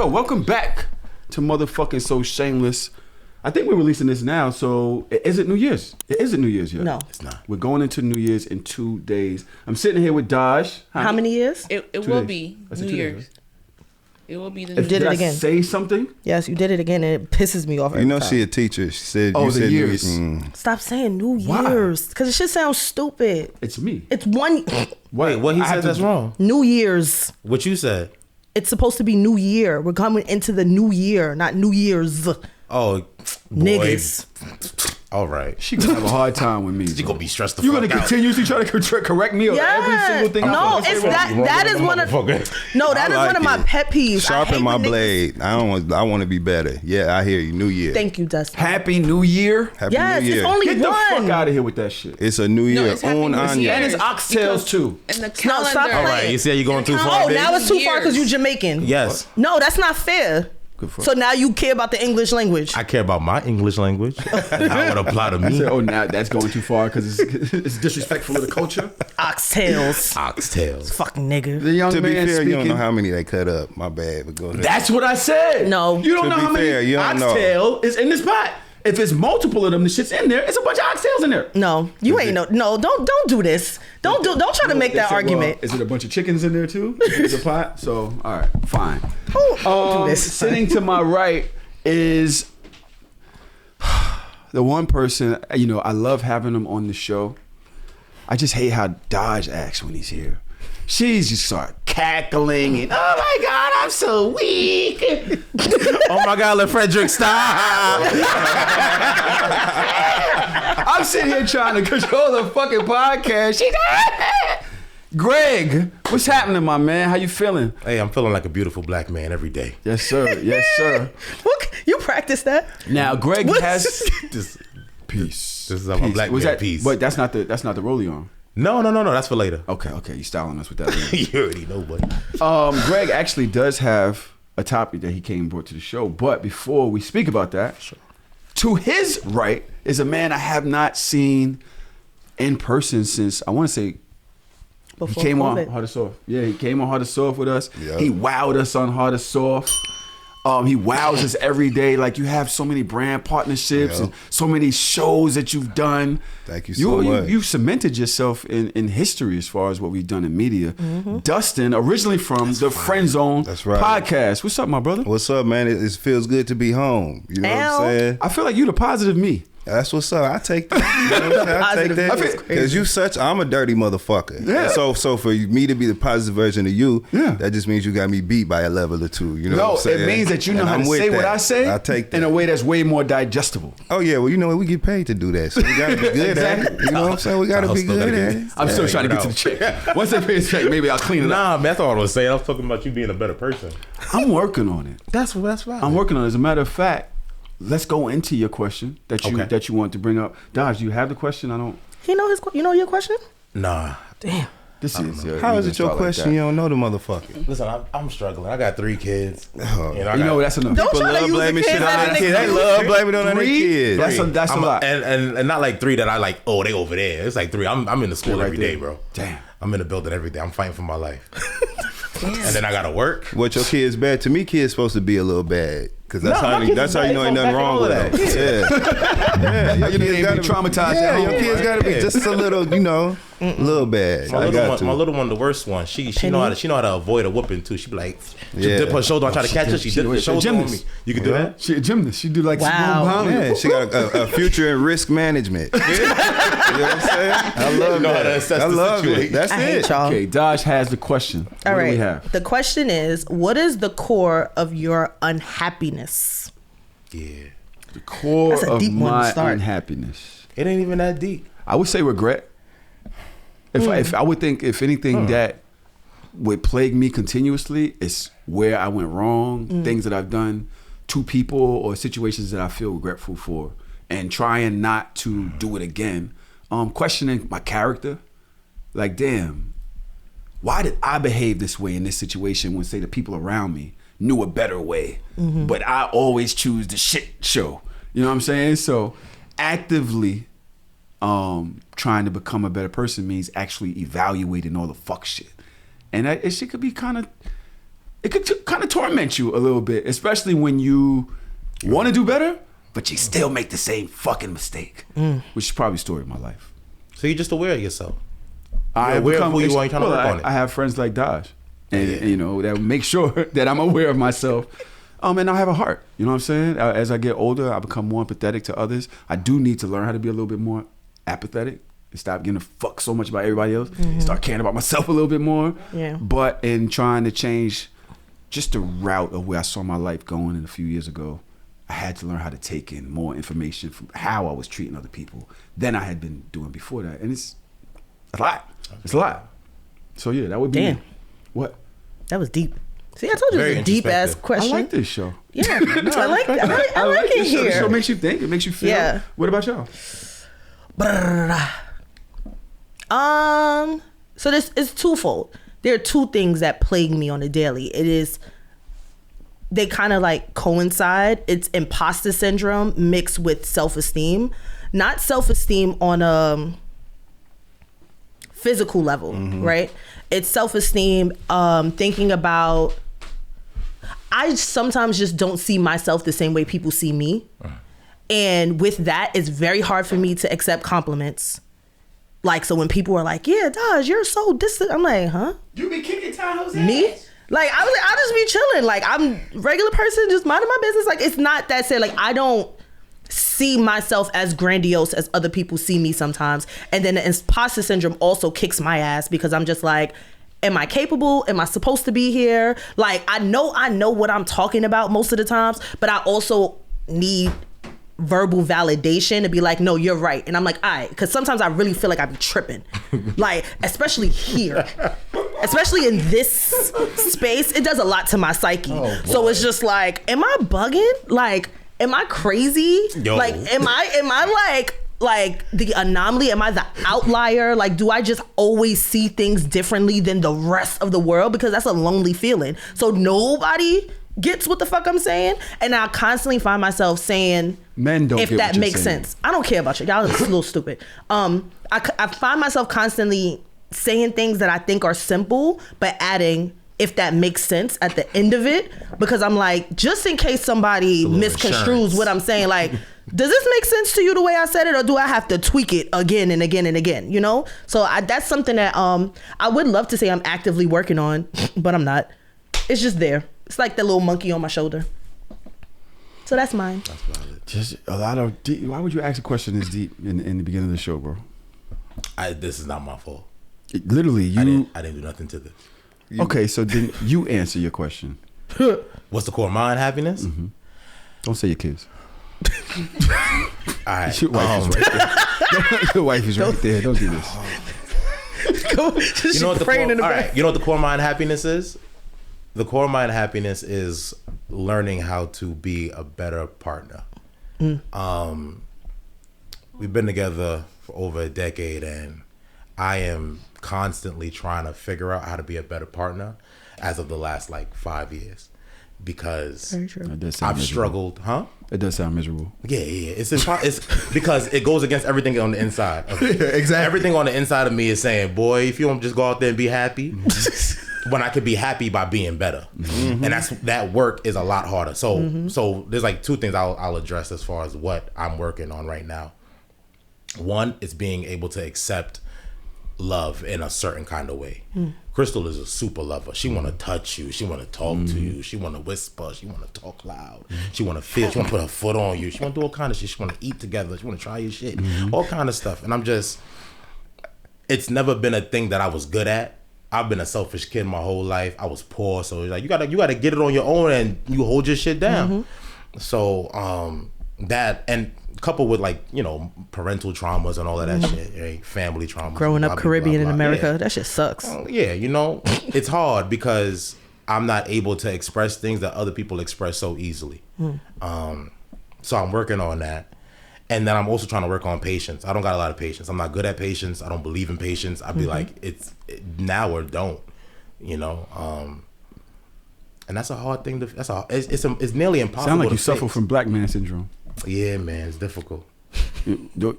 welcome back to motherfucking So Shameless. I think we're releasing this now, so is it New Year's? It isn't New Year's yet. No. It's not. We're going into New Year's in 2 days. I'm sitting here with Daj. How many years? It 2 will days. be I said New 2 days, Year's. right? It will be the If New did did it I again. say something? Yes, you did it again, and it pisses me off. You know she a teacher. She said, Oh, you the said New years. Stop saying New Why? Year's, because it shit sounds stupid. It's me. It's one Wait, what he I have said to that's do- wrong? New Year's. What you said? It's supposed to be New Year. We're coming into the New Year, not New Year's. Oh, boy. Niggas. All right. She gonna have a hard time with me. She bro. gonna be stressed the You fuck gonna out. continuously try to correct me on every single thing? No, I it's say? that is one of no, that is I one of like my it. pet peeves. I Sharpen hate my when niggas- blade. I want to be better. Yeah, I hear you. New Year. Thank you, Dustin. Happy New Year. Happy Yes, New Year. it's only Get the one. fuck out of here with that shit. It's a new No, year. it's Happy On New Anya. Year. And it's oxtails too. And the No, calendar. stop All right, playing. you see how you going too Oh, far, Oh, baby? now it's too far because you Years. Jamaican. Yes. No, that's not fair. Good for So now you care about the English language. I care about my English language. How would apply to I me. said, oh, now that's going too far because it's disrespectful of the culture. Oxtails. Oxtails. Fucking nigga. The young To be man fair, speaking. you don't know how many they cut up. My bad, but go ahead. That's what I said. No. You don't To know be how many fair, you don't know. oxtail is in this pot. If it's multiple of them, the shit's in there. It's a bunch of oxtails in there. No, you ain't no. Don't do this. Don't try to make They that said, argument. well, is it a bunch of chickens in there too? It's a pot. So all right, fine. Don't do this. Sitting to my right is the one person. You know, I love having him on the show. I just hate how Daj acts when he's here. She's just start cackling and oh my god, I'm so weak. Oh my God, let Frederick stop. I'm sitting here trying to control the fucking podcast. She's Greg, what's happening, my man? How you feeling? Hey, I'm feeling like a beautiful black man every day. Yes, sir. Yes, sir. What? You practice that? Now, Greg What? has This, peace. this is a black Was man that piece. But that's not the rollie on. No. That's for later. Okay. You styling us with that. Later. You already know, buddy. Greg actually does have a topic that he came and brought to the show. But before we speak about that, to his right is a man I have not seen in person since I want to say Before he came COVID. on Hard or Soft. Yeah, he came on Hard or Soft with us. Yep. He wowed us on Hard or Soft. He wows us every day. Like you have so many brand partnerships Yep. and so many shows that you've done. Thank you so much. You cemented yourself in history as far as what we've done in media. Mm-hmm. Dustin, originally from the Friend Zone That's right. podcast. What's up, my brother? What's up, man? It feels good to be home. You know Ow. what I'm saying? I feel like you the positive me. That's what's up. I take that. You know what I'm saying? I take Positive that because I'm a dirty motherfucker. Yeah. So for me to be the positive version of you, Yeah. that just means you got me beat by a level or two. You know No, what I'm saying? it means that you know And how I'm to with say what that. I say I take that. in a way that's way more digestible. Oh yeah, well you know what? We get paid to do that, so we gotta be good at it. You know what I'm saying? We gotta be good at it. I'm still trying to get to the check. Once I pay the check, maybe I'll clean it up. Nah, man, that's all I was saying. I was talking about you being a better person. I'm working on it. That's right. I'm working on it. As a matter of fact, let's go into your question that you want to bring up. Daj, do you have the question? I don't. You know your question? Nah. Damn. This is. How is it your question? You Like don't know the motherfucker. Listen, I'm struggling. I got 3 kids. you know that's enough. Don't People try to love use blaming the shit kids on as their an kids. They excuse. love blaming it on their 3? kids. That's a lot. And not like 3 that I like, oh, they over there. It's like 3. I'm in the school They're right every day, there. bro. Damn. I'm in the building every day. I'm fighting for my life. And then I gotta work. What your kids bad? To me, kids supposed to be a little bad. Cause that's No, my kids how you know ain't nothing wrong with them. Yeah, your You kids ain't gotta be traumatized Yeah, at your home, kids right? gotta be just a little, little bad. My I little got one, to. my little one, the worst one. She know how to avoid a whooping too. She be like, she Yeah. dip her shoulder, I try to catch her. She dip her she a shoulder on me. gymnast. You can do that. She a gymnast. She do like Wow. Yeah, she got a future in risk management. You know what I'm saying? I love know how to that. assess I the love it. situation. That's I hate it. y'all. Okay, Daj has the question. All What do right. we have? The question is, what is the core of your unhappiness? Yeah, The core That's a of deep one to my start. unhappiness. it ain't even that deep. I would say regret. If I would think if anything that would plague me continuously is where I went wrong, things that I've done to people or situations that I feel regretful for, and trying not to do it again. Questioning my character, like damn, why did I behave this way in this situation when say the people around me knew a better way, but I always choose the shit show. You know what I'm saying? So actively trying to become a better person means actually evaluating all the fuck shit. And it shit could be kind of it could kind of torment you a little bit, especially when you want to do better, but you still make the same fucking mistake, which is probably the story of my life. So you're just aware of yourself. You're aware of who you are, you're trying to work on it. I have friends like Daj, and that make sure that I'm aware of myself. And I have a heart. You know what I'm saying? As I get older, I become more empathetic to others. I do need to learn how to be a little bit more apathetic. Stop giving a fuck so much about everybody else. Start caring about myself a little bit more. Yeah. But in trying to change just the route of where I saw my life going in a few years ago, I had to learn how to take in more information from how I was treating other people than I had been doing before that. And it's a lot. It's a lot. So yeah, that would be Damn. What? That was deep. See, I told you it was a deep ass question. I like this show. Yeah, I like it this show. here. This show makes you think. It makes you feel. Yeah. What about y'all? So this is twofold. There are two things that plague me on a daily. They kind of like coincide. It's imposter syndrome mixed with self-esteem. Not self-esteem on a physical level, right? It's self-esteem, thinking about, I sometimes just don't see myself the same way people see me. And with that, it's very hard for me to accept compliments. Like, so when people are like, yeah, Daj, you're so distant. I'm like, huh? You be kicking Tahoe's Me? Like, I was like, I'll just be chilling. Like, I'm a regular person, just minding my business. Like, it's not that sad. Like, I don't see myself as grandiose as other people see me sometimes. And then the imposter syndrome also kicks my ass because I'm just like, am I capable? Am I supposed to be here? Like, I know what I'm talking about most of the times, but I also need verbal validation to be like, no, you're right. And I'm like, all right, because sometimes I really feel like I be tripping. Like, especially here. Especially in this space, it does a lot to my psyche. So it's just like, am I bugging? Like, am I crazy? Yo. Like, am I like the anomaly? Am I the outlier? Like, do I just always see things differently than the rest of the world? Because that's a lonely feeling. So nobody gets what the fuck I'm saying, and I constantly find myself saying, men don't if get that what you're makes saying. sense. I don't care about you. Y'all are a little stupid. I find myself constantly saying things that I think are simple, but adding, if that makes sense at the end of it, because I'm like, just in case somebody misconstrues what I'm saying, like, does this make sense to you the way I said it, or do I have to tweak it again and again and again, you know? So that's something that I would love to say I'm actively working on, but I'm not. It's just there. It's like the little monkey on my shoulder. So that's mine. That's valid. Just a lot of deep. Why would you ask a question this deep in the beginning of the show, bro? This is not my fault. Literally, you. I didn't do nothing to this. Okay, so then you answer your question. What's the core of mind happiness? Don't say your kids. All right. Your wife is right there. Your wife is right there. Don't do this. You know what the core mind happiness is? The core mind happiness is learning how to be a better partner. We've been together for over a decade, and I am constantly trying to figure out how to be a better partner as of the last 5 years, because I've struggled. It does sound miserable. Yeah. It's because it goes against everything on the inside of me. Yeah, exactly. Everything on the inside of me is saying, boy, if you don't just go out there and be happy, when I could be happy by being better. And that work is a lot harder. So so there's two things I'll address as far as what I'm working on right now. One is being able to accept love in a certain kind of way. Crystal is a super lover. She want to touch you. She want to talk to you. She want to whisper. She want to talk loud. She want to feel. She want to put her foot on you. She want to do all kind of shit. She want to eat together. She want to try your shit. All kind of stuff. And it's never been a thing that I was good at. I've been a selfish kid my whole life. I was poor, so you gotta get it on your own, and you hold your shit down. So that, and coupled with parental traumas and all of that shit, right? Family traumas. Growing up Caribbean in America, that shit sucks. It's hard because I'm not able to express things that other people express so easily. So I'm working on that. And then I'm also trying to work on patience. I don't got a lot of patience. I'm not good at patience. I don't believe in patience. I'd be like, it's now or don't, and that's a hard thing it's nearly impossible. Sound like to you suffer fix. from black man syndrome. Yeah, man, it's difficult. The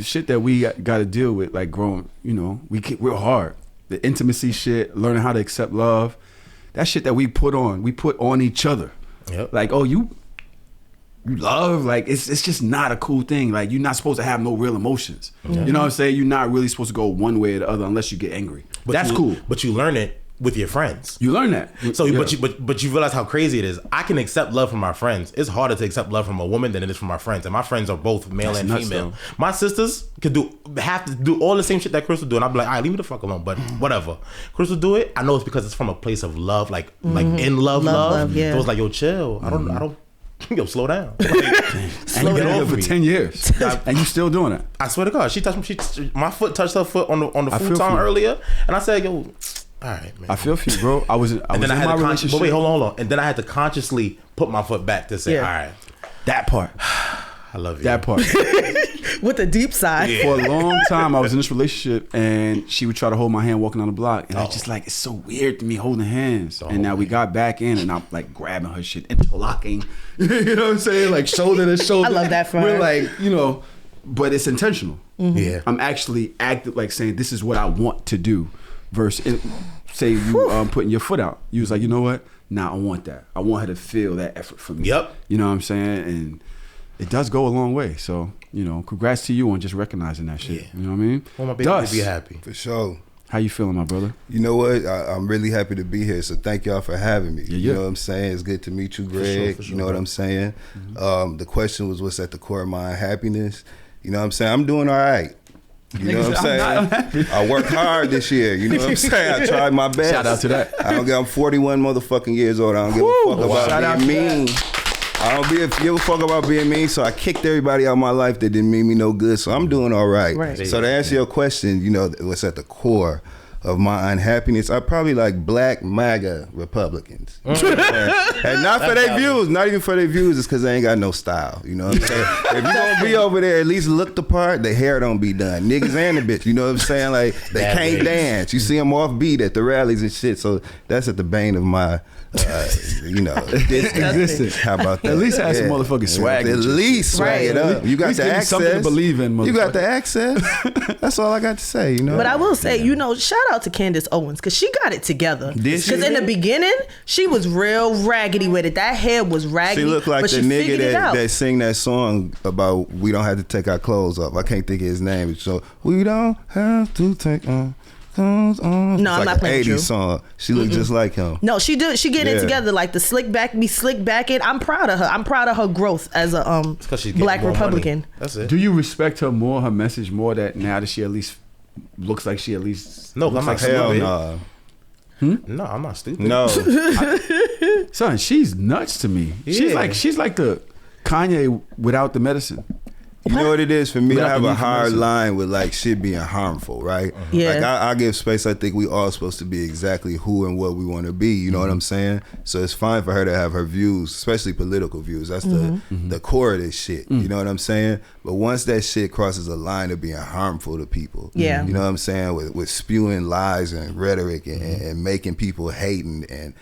shit that we got to deal with, growing, we're hard. The intimacy shit, learning how to accept love, that shit that we put on each other. Yep. Like, oh, you love, like it's just not a cool thing. Like, you're not supposed to have no real emotions. You know what I'm saying? You're not really supposed to go one way or the other unless you get angry. That's cool. But you learn it with your friends. You learn that. So, but you realize how crazy it is. I can accept love from my friends. It's harder to accept love from a woman than it is from my friends. And my friends are both male and female. Though. My sisters have to do all the same shit that Chris will do, and I'll be like, all right, leave me the fuck alone. But whatever, Chris will do it. I know it's because it's from a place of love, like in love. Yeah. So it's like, yo, chill. I don't. Yo, slow down. Like, and you've been here for 10 years, and you still doing it. I swear to God, she touched me. My foot touched her foot on the futon earlier, and I said, yo. All right, man. I feel for you, bro. I was in my relationship. But wait, hold on. And then I had to consciously put my foot back to say, all right. That part. I love you. That part. With the deep side. Yeah. For a long time, I was in this relationship, and she would try to hold my hand walking down the block. And I was just like, it's so weird to me holding hands. And now we got back in, and I'm like grabbing her shit, interlocking. You know what I'm saying? Like shoulder to shoulder. I love that for her. We're like, but it's intentional. Yeah. I'm actually active, like saying, this is what I want to do. Versus, say you putting your foot out. You was like, you know what? Nah, I want that. I want her to feel that effort from me. Yep. You know what I'm saying? And it does go a long way. So, congrats to you on just recognizing that shit. Yeah. You know what I mean? I want my baby to be happy. For sure. How you feeling, my brother? You know what? I'm really happy to be here. So thank y'all for having me. Yeah. You know what I'm saying? It's good to meet you, Greg. For sure, you know what I'm saying? Mm-hmm. The question was, what's at the core of my unhappiness? You know what I'm saying? I'm doing all right. You know what I'm saying? I worked hard this year. You know what I'm saying? I tried my best. Shout out to that. I'm 41 motherfucking years old. I don't give a fuck about being mean. I don't give a fuck about being mean. So I kicked everybody out of my life that didn't mean me no good. So I'm doing all right. So to answer your question, what's at the core of my unhappiness, I probably like black MAGA Republicans. And not for their views, not even for their views, it's because they ain't got no style. You know what I'm saying? If you gonna be over there, at least look the part, the hair don't be done. Niggas and the bitch, you know what I'm saying? Like, they can't dance. You see them off beat at the rallies and shit. So that's at the bane of my, existence. How about that? At least have some motherfucking swag. At least swag it up. You got the access. Something to believe in, motherfucker. You got the access. That's all I got to say, But I will say, shout out to Candace Owens, because she got it together. Because in the beginning, she was real raggedy with it. That hair was raggedy. She looked like but the she nigga figured it out. that sing that song about we don't have to take our clothes off. I can't think of his name. So we don't have to take our clothes off. No, I'm not playing with you. 80s song. She looked just like him. No, she did. She get it together, like the slick back, be slick back it. I'm proud of her. I'm proud of her growth as a black Republican. Money. That's it. Do you respect her more, her message more, that now that she at least looks like she at least No, I'm not Hell stupid. no. No, I'm not stupid. No. Son, she's nuts to me. Yeah. She's like the Kanye without the medicine. You know what it is for me? Without I have the a need for hard medicine. line with like shit being harmful, right? Yeah. Like I give space. I think we all supposed to be exactly who and what we want to be. You know what I'm saying? So it's fine for her to have her views, especially political views. That's the core of this shit. You know what I'm saying? But once that shit crosses a line of being harmful to people, you know what I'm saying? With spewing lies and rhetoric and making people hate and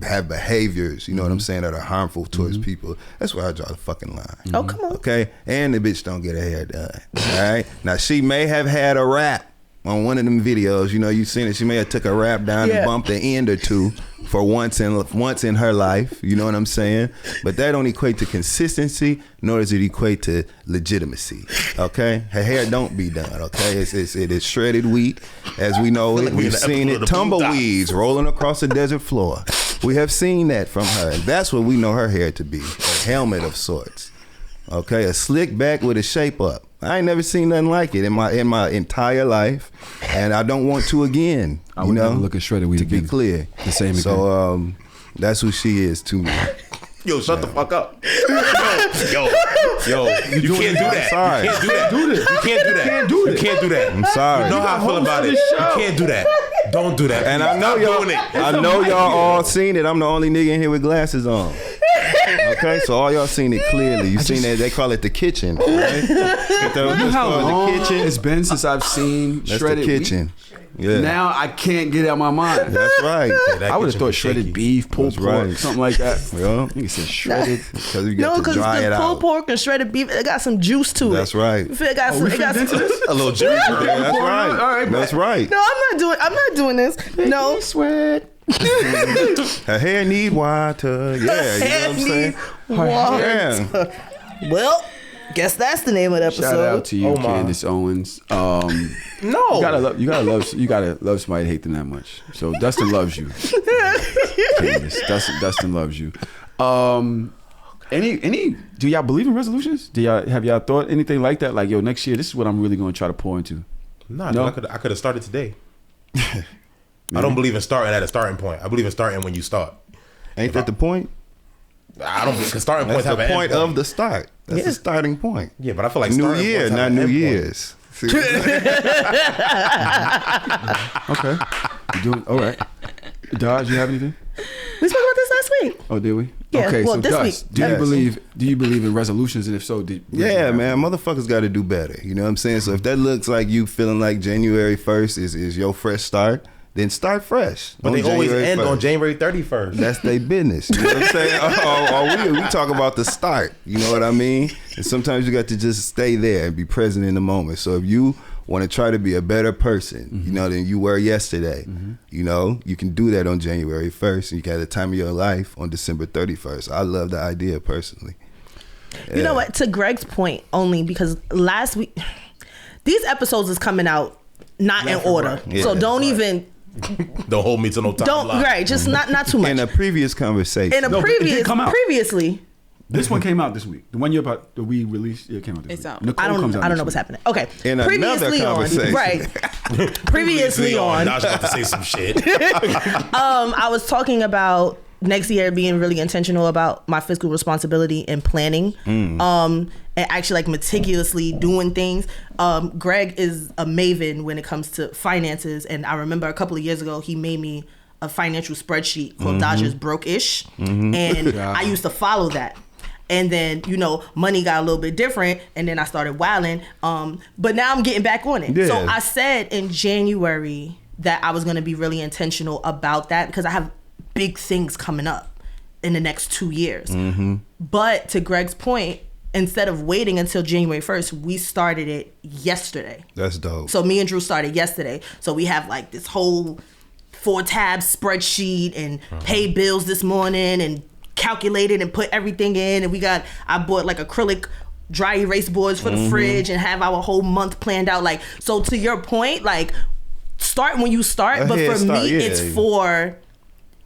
have behaviors, you know what I'm saying, that are harmful towards people. That's where I draw the fucking line. Oh, come on. Okay? And the bitch don't get her hair done. All right? Now, she may have had a rap on one of them videos. You seen it. She may have took a rap down and bumped the end or two for once in her life. You know what I'm saying? But that don't equate to consistency, nor does it equate to legitimacy. Okay? Her hair don't be done. Okay? It is shredded wheat, as we know it. We've seen it. Tumbleweeds rolling across the desert floor. We have seen that from her. And that's what we know her hair to be. A helmet of sorts. Okay? A slick back with a shape up. I ain't never seen nothing like it in my entire life, and I don't want to again. I would never look at shredded wheat to again. be clear. The same again. So that's who she is to me. Yo, shut the fuck up. Yo, you can't do that. Sorry. You can't do that. You can't do that. You can't do that. I'm sorry. You know how I feel about it. You can't do that. Don't do that. And I know y'all all seen it. I'm the only nigga in here with glasses on. Okay, so all y'all seen it clearly. You seen that? They call it the kitchen. Right? You know how long the kitchen? it's been since I've seen That's shredded the kitchen. wheat? Yeah. Now I can't get it out of my mind. That's right. I would have thought shredded beef, pulled pork, something like that. Yeah. Nigga said shredded. Because you got to dry it the pulled out. pork and shredded beef, it got some juice to it. That's right. It got some. A little juice. Yeah, that's right. All right, That's right. No, I'm not doing this. No. Sweat. Her hair need water. Yeah, you know what I'm saying? Water. Yeah. Well, guess that's the name of the episode. Shout out to you, Candace Owens. No, you gotta love somebody to hate them that much. So Dustin loves you. Candace, Dustin loves you. Any? Do y'all believe in resolutions? Have y'all thought anything like that? Like, yo, next year, this is what I'm really going to try to pour into. No, I could have started today. I don't believe in starting at a starting point. I believe in starting when you start. Ain't that the point? I don't because starting points That's have the an point end of the start. That's the starting point. Yeah, but I feel like New starting year, points have not an New end point. Year's. See what I'm saying? Okay. You doing all right? Daj, you have anything? We spoke about this last week. Oh, did we? Yeah, Okay, well, so this Dust, week. do you believe in resolutions? And if so, Yeah, man, motherfuckers got to do better. You know what I'm saying? So if that looks like you feeling like January 1st is your fresh start, then start fresh. But on they always January end 1st. on January 31st. That's their business. You know what I'm saying? We talk about the start. You know what I mean? And sometimes you got to just stay there and be present in the moment. So if you want to try to be a better person, you know, than you were yesterday, you know, you can do that on January 1st. And you got the time of your life on December 31st. I love the idea personally. You know what? To Greg's point, only because last week, these episodes is coming out not in order. Yeah. So don't even. Don't hold me to no time. Don't right, just not too much. In a previous conversation. In a No, but it did come out. previously, This one came out this week. The one you're about that we released, it came out this It's week. out. Nicole I don't comes out know next what's week. happening. Okay, In another conversation. right? Previously on, I was about to say some shit. I was talking about next year being really intentional about my fiscal responsibility and planning, and actually like meticulously doing things. Greg is a maven when it comes to finances, and I remember a couple of years ago he made me a financial spreadsheet called Dodgers Broke-ish, and I used to follow that. And then, you know, money got a little bit different, and then I started wilding. But now I'm getting back on it. Yeah. So I said in January that I was going to be really intentional about that because I have big things coming up in the next 2 years. But to Greg's point, instead of waiting until January 1st, we started it yesterday. That's dope. So me and Drew started yesterday. So we have like this whole 4-tab spreadsheet and pay bills this morning and calculated and put everything in. And I bought like acrylic dry erase boards for the fridge and have our whole month planned out. Like, so to your point, like start when you start. But for me,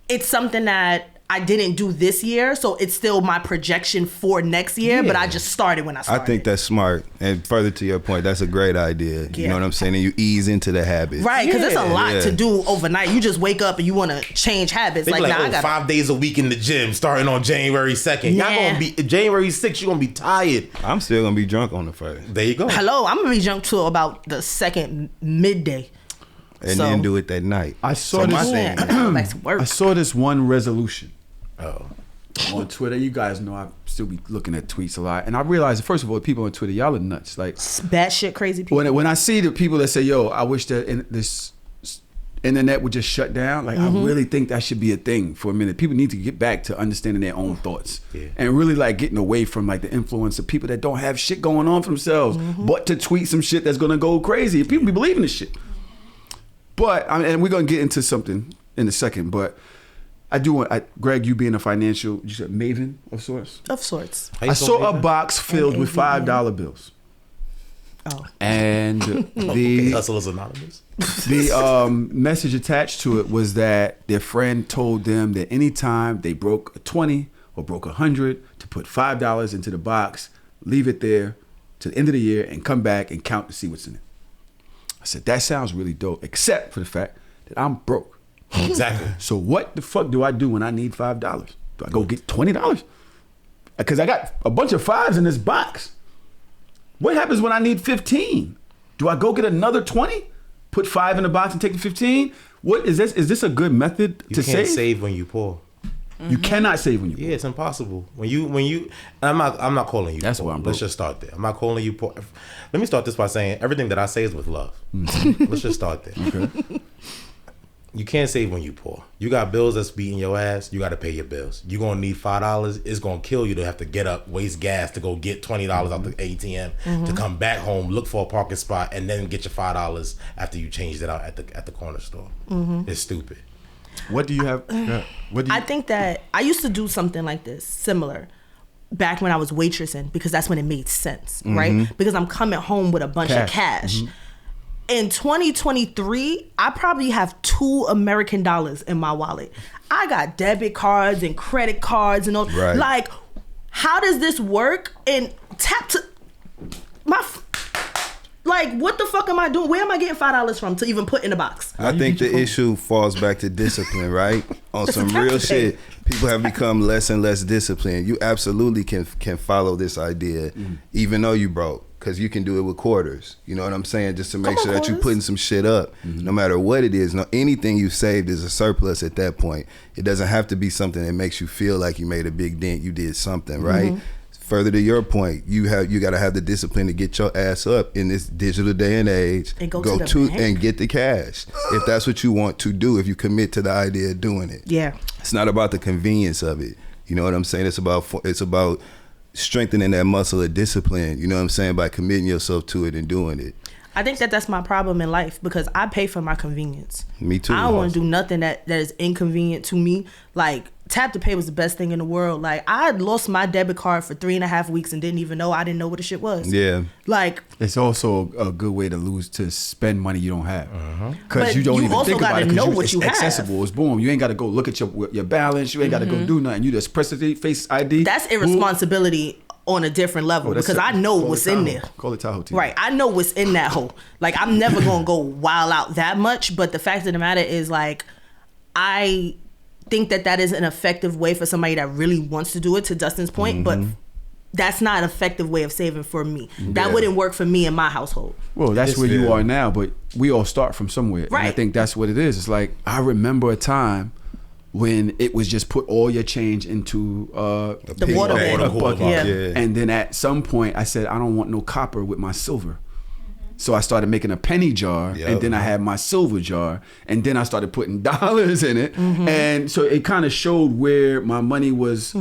it's something that I didn't do this year, so it's still my projection for next year, but I just started when I started. I think that's smart. And further to your point, that's a great idea. You Yeah. know what I'm saying? And you ease into the habit. Right, because it's a lot Yeah. to do overnight. You just wake up and you want to change habits. They be Like, like, nah, I oh, got 5 days a week in the gym starting on January 2nd. Y'all Yeah. gonna be January 6th, you're gonna be tired. I'm still going to be drunk on the first. There you go. Hello, I'm gonna be jumped to about the second midday. And So- then do it that night. I saw So my this. Yeah, I gotta go back to work. I saw this one resolution Oh. on Twitter. You guys know I still be looking at tweets a lot, and I realized first of all, people on Twitter, y'all are nuts. Like Batshit crazy people. when I see the people that say, "Yo, I wish that this internet would just shut down," like I really think that should be a thing for a minute. People need to get back to understanding their own thoughts and really like getting away from like the influence of people that don't have shit going on for themselves, but to tweet some shit that's gonna go crazy. People be believing this shit. But and we're gonna get into something in a second, but I do want Greg, you being a financial, you said maven of sorts. Of sorts. I saw a box filled with $5 bills, Oh. and the Hustlers Anonymous. message attached to it was that their friend told them that anytime they broke a 20 or broke 100, to put $5 into the box, leave it there to the end of the year, and come back and count to see what's in it. I said that sounds really dope, except for the fact that I'm broke. Exactly. So what the fuck do I do when I need $5? Do I go get $20? Because I got a bunch of 5s in this box. What happens when I need 15? Do I go get another 20? Put 5 in the box and take the 15? What is this? Is this a good method You to can't save? save when you poor. You cannot save when you. Yeah, it's impossible. When you I'm not calling you That's poor. why I'm Let's broke. just start there. I'm not calling you poor. Let me start this by saying everything that I say is with love. Let's just start there. Okay. You can't save when you poor. You got bills that's beating your ass. You got to pay your bills. You're going to need $5. It's going to kill you to have to get up, waste gas to go get $20 out the ATM, to come back home, look for a parking spot, and then get your $5 after you changed it out at the corner store. It's stupid. What do you have? I think that I used to do something like this, similar, back when I was waitressing, because that's when it made sense, right? Because I'm coming home with a bunch of cash. In 2023, I probably have $2 American in my wallet. I got debit cards and credit cards and all. Right. Like, how does this work? And tap to my. Like, what the fuck am I doing? Where am I getting $5 from to even put in a box? I think the issue falls back to discipline, right? On some real shit, people have become less and less disciplined. You absolutely can follow this idea, even though you broke, because you can do it with quarters. You know what I'm saying? Just to make sure that you're putting some shit up, no matter what it is. No, anything you saved is a surplus at that point. It doesn't have to be something that makes you feel like you made a big dent. You did something, right? Further to your point, you got to have the discipline to get your ass up in this digital day and age. And go to and get the cash if that's what you want to do. If you commit to the idea of doing it, it's not about the convenience of it. You know what I'm saying? It's about strengthening that muscle of discipline. You know what I'm saying? By committing yourself to it and doing it. I think that that's my problem in life, because I pay for my convenience. Me too. I don't want to do nothing that is inconvenient to me. Like, tap to pay was the best thing in the world. Like, I lost my debit card for 3.5 weeks and didn't even know. I didn't know what the shit was. Yeah. Like, it's also a good way to spend money you don't have, because you don't you even also think about gotta it. know Because what it's you have. accessible. It's boom. You ain't got to go look at your balance. You ain't got to go do nothing. You just press the face ID. that's irresponsibility on a different level, because I know what's in there. Call it Tahoe TV. Right. I know what's in that hole. Like, I'm never going to go wild out that much. But the fact of the matter is, like, I think that is an effective way for somebody that really wants to do it, to Dustin's point. But that's not an effective way of saving for me. That wouldn't work for me in my household. Well, that's where you are now, but we all start from somewhere. Right. And I think that's what it is. It's like, I remember a time when it was just put all your change into The water bucket. Yeah. And then at some point I said, I don't want no copper with my silver. So I started making a penny jar, and then I had my silver jar, and then I started putting dollars in it. And so it kind of showed where my money was,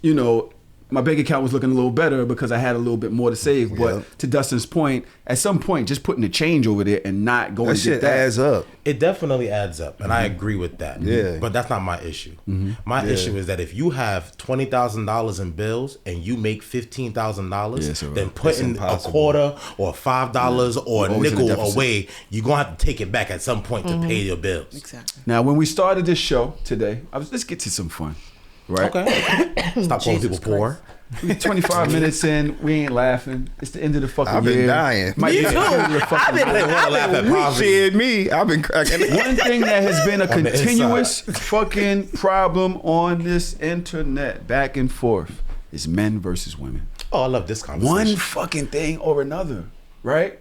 you know, my bank account was looking a little better because I had a little bit more to save. But to Dustin's point, at some point, just putting the change over there and not going to get that adds up. It definitely adds up, and I agree with that. Yeah. But that's not my issue. My issue is that if you have $20,000 in bills and you make $15,000, then putting a quarter or $5 or a nickel away, you're going to have to take it back at some point to pay your bills. Exactly. Now, when we started this show today, let's get to some fun. Right. Okay. Stop calling people poor. 25 minutes in, we ain't laughing. It's the end of the fucking I've been year. dying. Might Me be the too. end of the fucking I've been- year. I didn't want to laugh at poverty. Shit, me. I've been cracking. One thing that has been a On the continuous fucking problem on this internet, back and forth, is men versus women. Oh, I love this conversation. One fucking thing or another, right?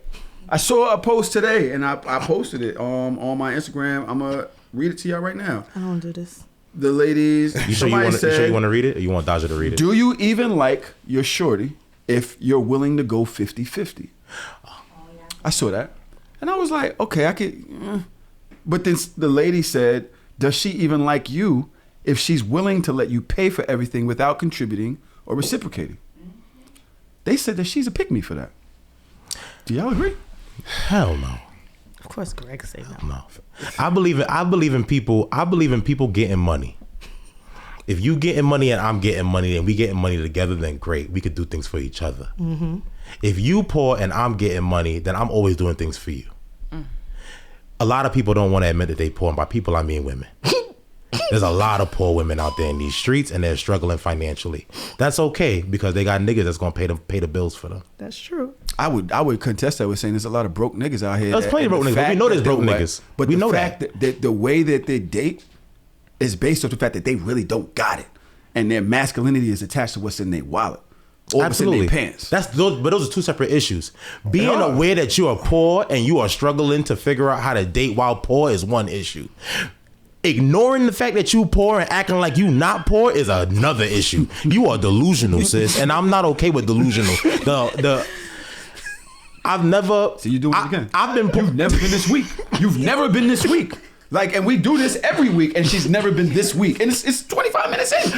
I saw a post today, and I posted it on my Instagram. I'm gonna read it to y'all right now. I don't do this. The ladies, You sure you want to read it, or you want Daj to read it? do you even like your shorty if you're willing to go 50-50? I saw that, and I was like, okay, I could. But then the lady said, does she even like you if she's willing to let you pay for everything without contributing or reciprocating? They said that she's a pick-me for that. Do y'all agree? Hell no. Of course, Greg say no. No. I believe in people. I believe in people getting money. If you getting money and I'm getting money and we getting money together, then great. We could do things for each other. If you poor and I'm getting money, then I'm always doing things for you. A lot of people don't want to admit that they poor, and by people I mean women. There's a lot of poor women out there in these streets, and they're struggling financially. That's okay, because they got niggas that's gonna pay the bills for them. That's true. I would contest that with saying there's a lot of broke niggas out here. There's plenty of broke niggas, but we know there's broke niggas. But we the know fact that the way that they date is based off the fact that they really don't got it, and their masculinity is attached to what's in their wallet or what's in their pants. But those are two separate issues. Being aware that you are poor and you are struggling to figure out how to date while poor is one issue. Ignoring the fact that you poor and acting like you not poor is another issue. You are delusional, sis, and I'm not okay with delusional. I've never. So you doing it again? I've been. You've never been this weak. You've never been this weak. Like, and we do this every week, and she's never been this weak. And it's 25 minutes in.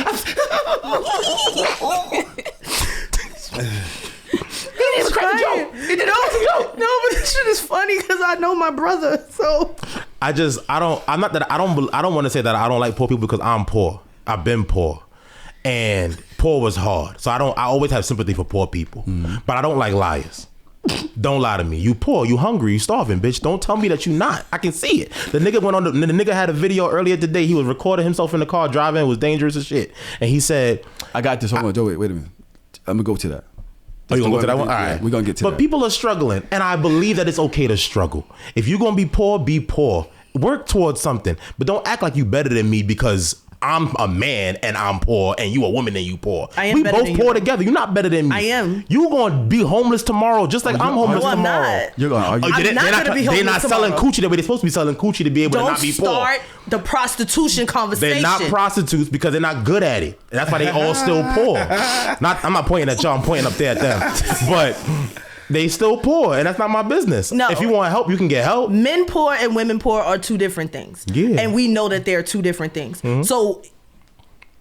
He's crack a joke. He did all the joke. No, but this shit is funny because I know my brother. So I don't want to say that I don't like poor people because I'm poor. I've been poor. And poor was hard. So I always have sympathy for poor people. But I don't like liars. Don't lie to me. You poor, you hungry, you starving, bitch. Don't tell me that you not. I can see it. The nigga had a video earlier today. He was recording himself in the car driving. It was dangerous as shit. And he said, I got this. Hold on, wait a minute. I'm gonna go to that. Oh, you gonna go to that one? All right. We're gonna get to that. But people are struggling, and I believe that it's okay to struggle. If you're gonna be poor, be poor. Work towards something. But don't act like you better than me because I'm a man and I'm poor and you a woman and you poor. We both poor together. You're not better than me. I am. You gonna be homeless tomorrow just like I'm homeless tomorrow. I'm not. You're gonna argue. I'm not gonna be homeless They're not selling tomorrow. coochie the way they're supposed to be selling coochie to be able to not be poor. Don't start the prostitution conversation. They're not prostitutes because they're not good at it. And that's why they all still poor. I'm not pointing at y'all, I'm pointing up there at them. But they still poor, and that's not my business. No. If you want help, you can get help. Men poor and women poor are two different things. Yeah. And we know that they're two different things. So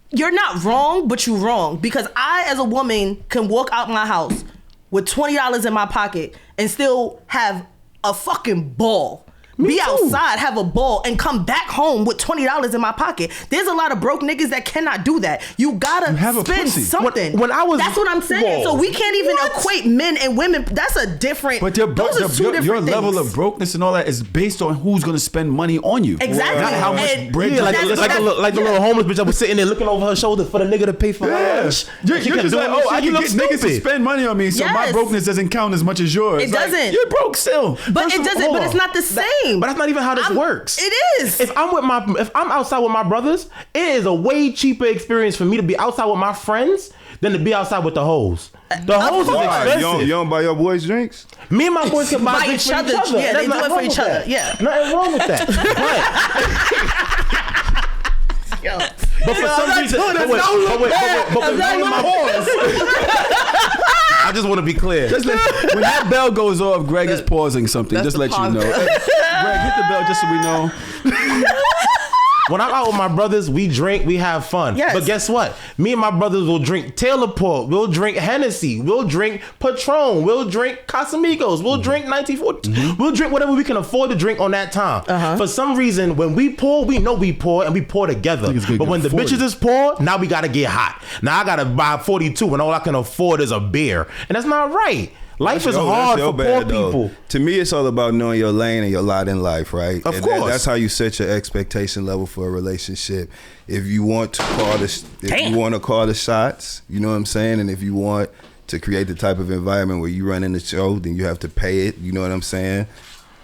you're not wrong, but you're wrong. Because I, as a woman, can walk out my house with $20 in my pocket and still have a fucking ball. Be outside, have a ball, and come back home with $20 in my pocket. There's a lot of broke niggas that cannot do that. You gotta spend something. That's what I'm saying. So we can't even equate men and women. That's a different. But those are two different your things. level of brokenness and all that is based on who's gonna spend money on you. Exactly. Not how much bread. Yeah, like the little homeless bitch that was sitting there looking over her shoulder for the nigga to pay for her lunch. You're just like, I can get niggas to spend money on me, so my brokenness doesn't count as much as yours. It doesn't. You're broke still. But it doesn't. But it's not the same. But that's not even how this works. It is. If I'm outside with my brothers, it is a way cheaper experience for me to be outside with my friends than to be outside with the hoes. The hoes is expensive. You don't buy your boys drinks? Me and my boys can buy drinks for each other. Yeah, they do it for each other. Yeah. Nothing wrong with that. But for some reason, I just want to be clear. When that bell goes off, Greg is pausing something. Just let you know. Greg, hit the bell just so we know. When I'm out with my brothers, we drink, we have fun. Yes. But guess what? Me and my brothers will drink Taylor Port, we'll drink Hennessy, we'll drink Patron, we'll drink Casamigos, we'll drink 1940. We'll drink whatever we can afford to drink on that time. For some reason, when we pour, we know we pour and we pour together. But when the bitches is poor, now we gotta get hot. Now I gotta buy 42 and all I can afford is a beer. And that's not right. Life is hard for poor people. To me, it's all about knowing your lane and your lot in life, right? Of course. That's how you set your expectation level for a relationship. If you want to call the shots, you know what I'm saying? And if you want to create the type of environment where you run in the show, then you have to pay it, you know what I'm saying?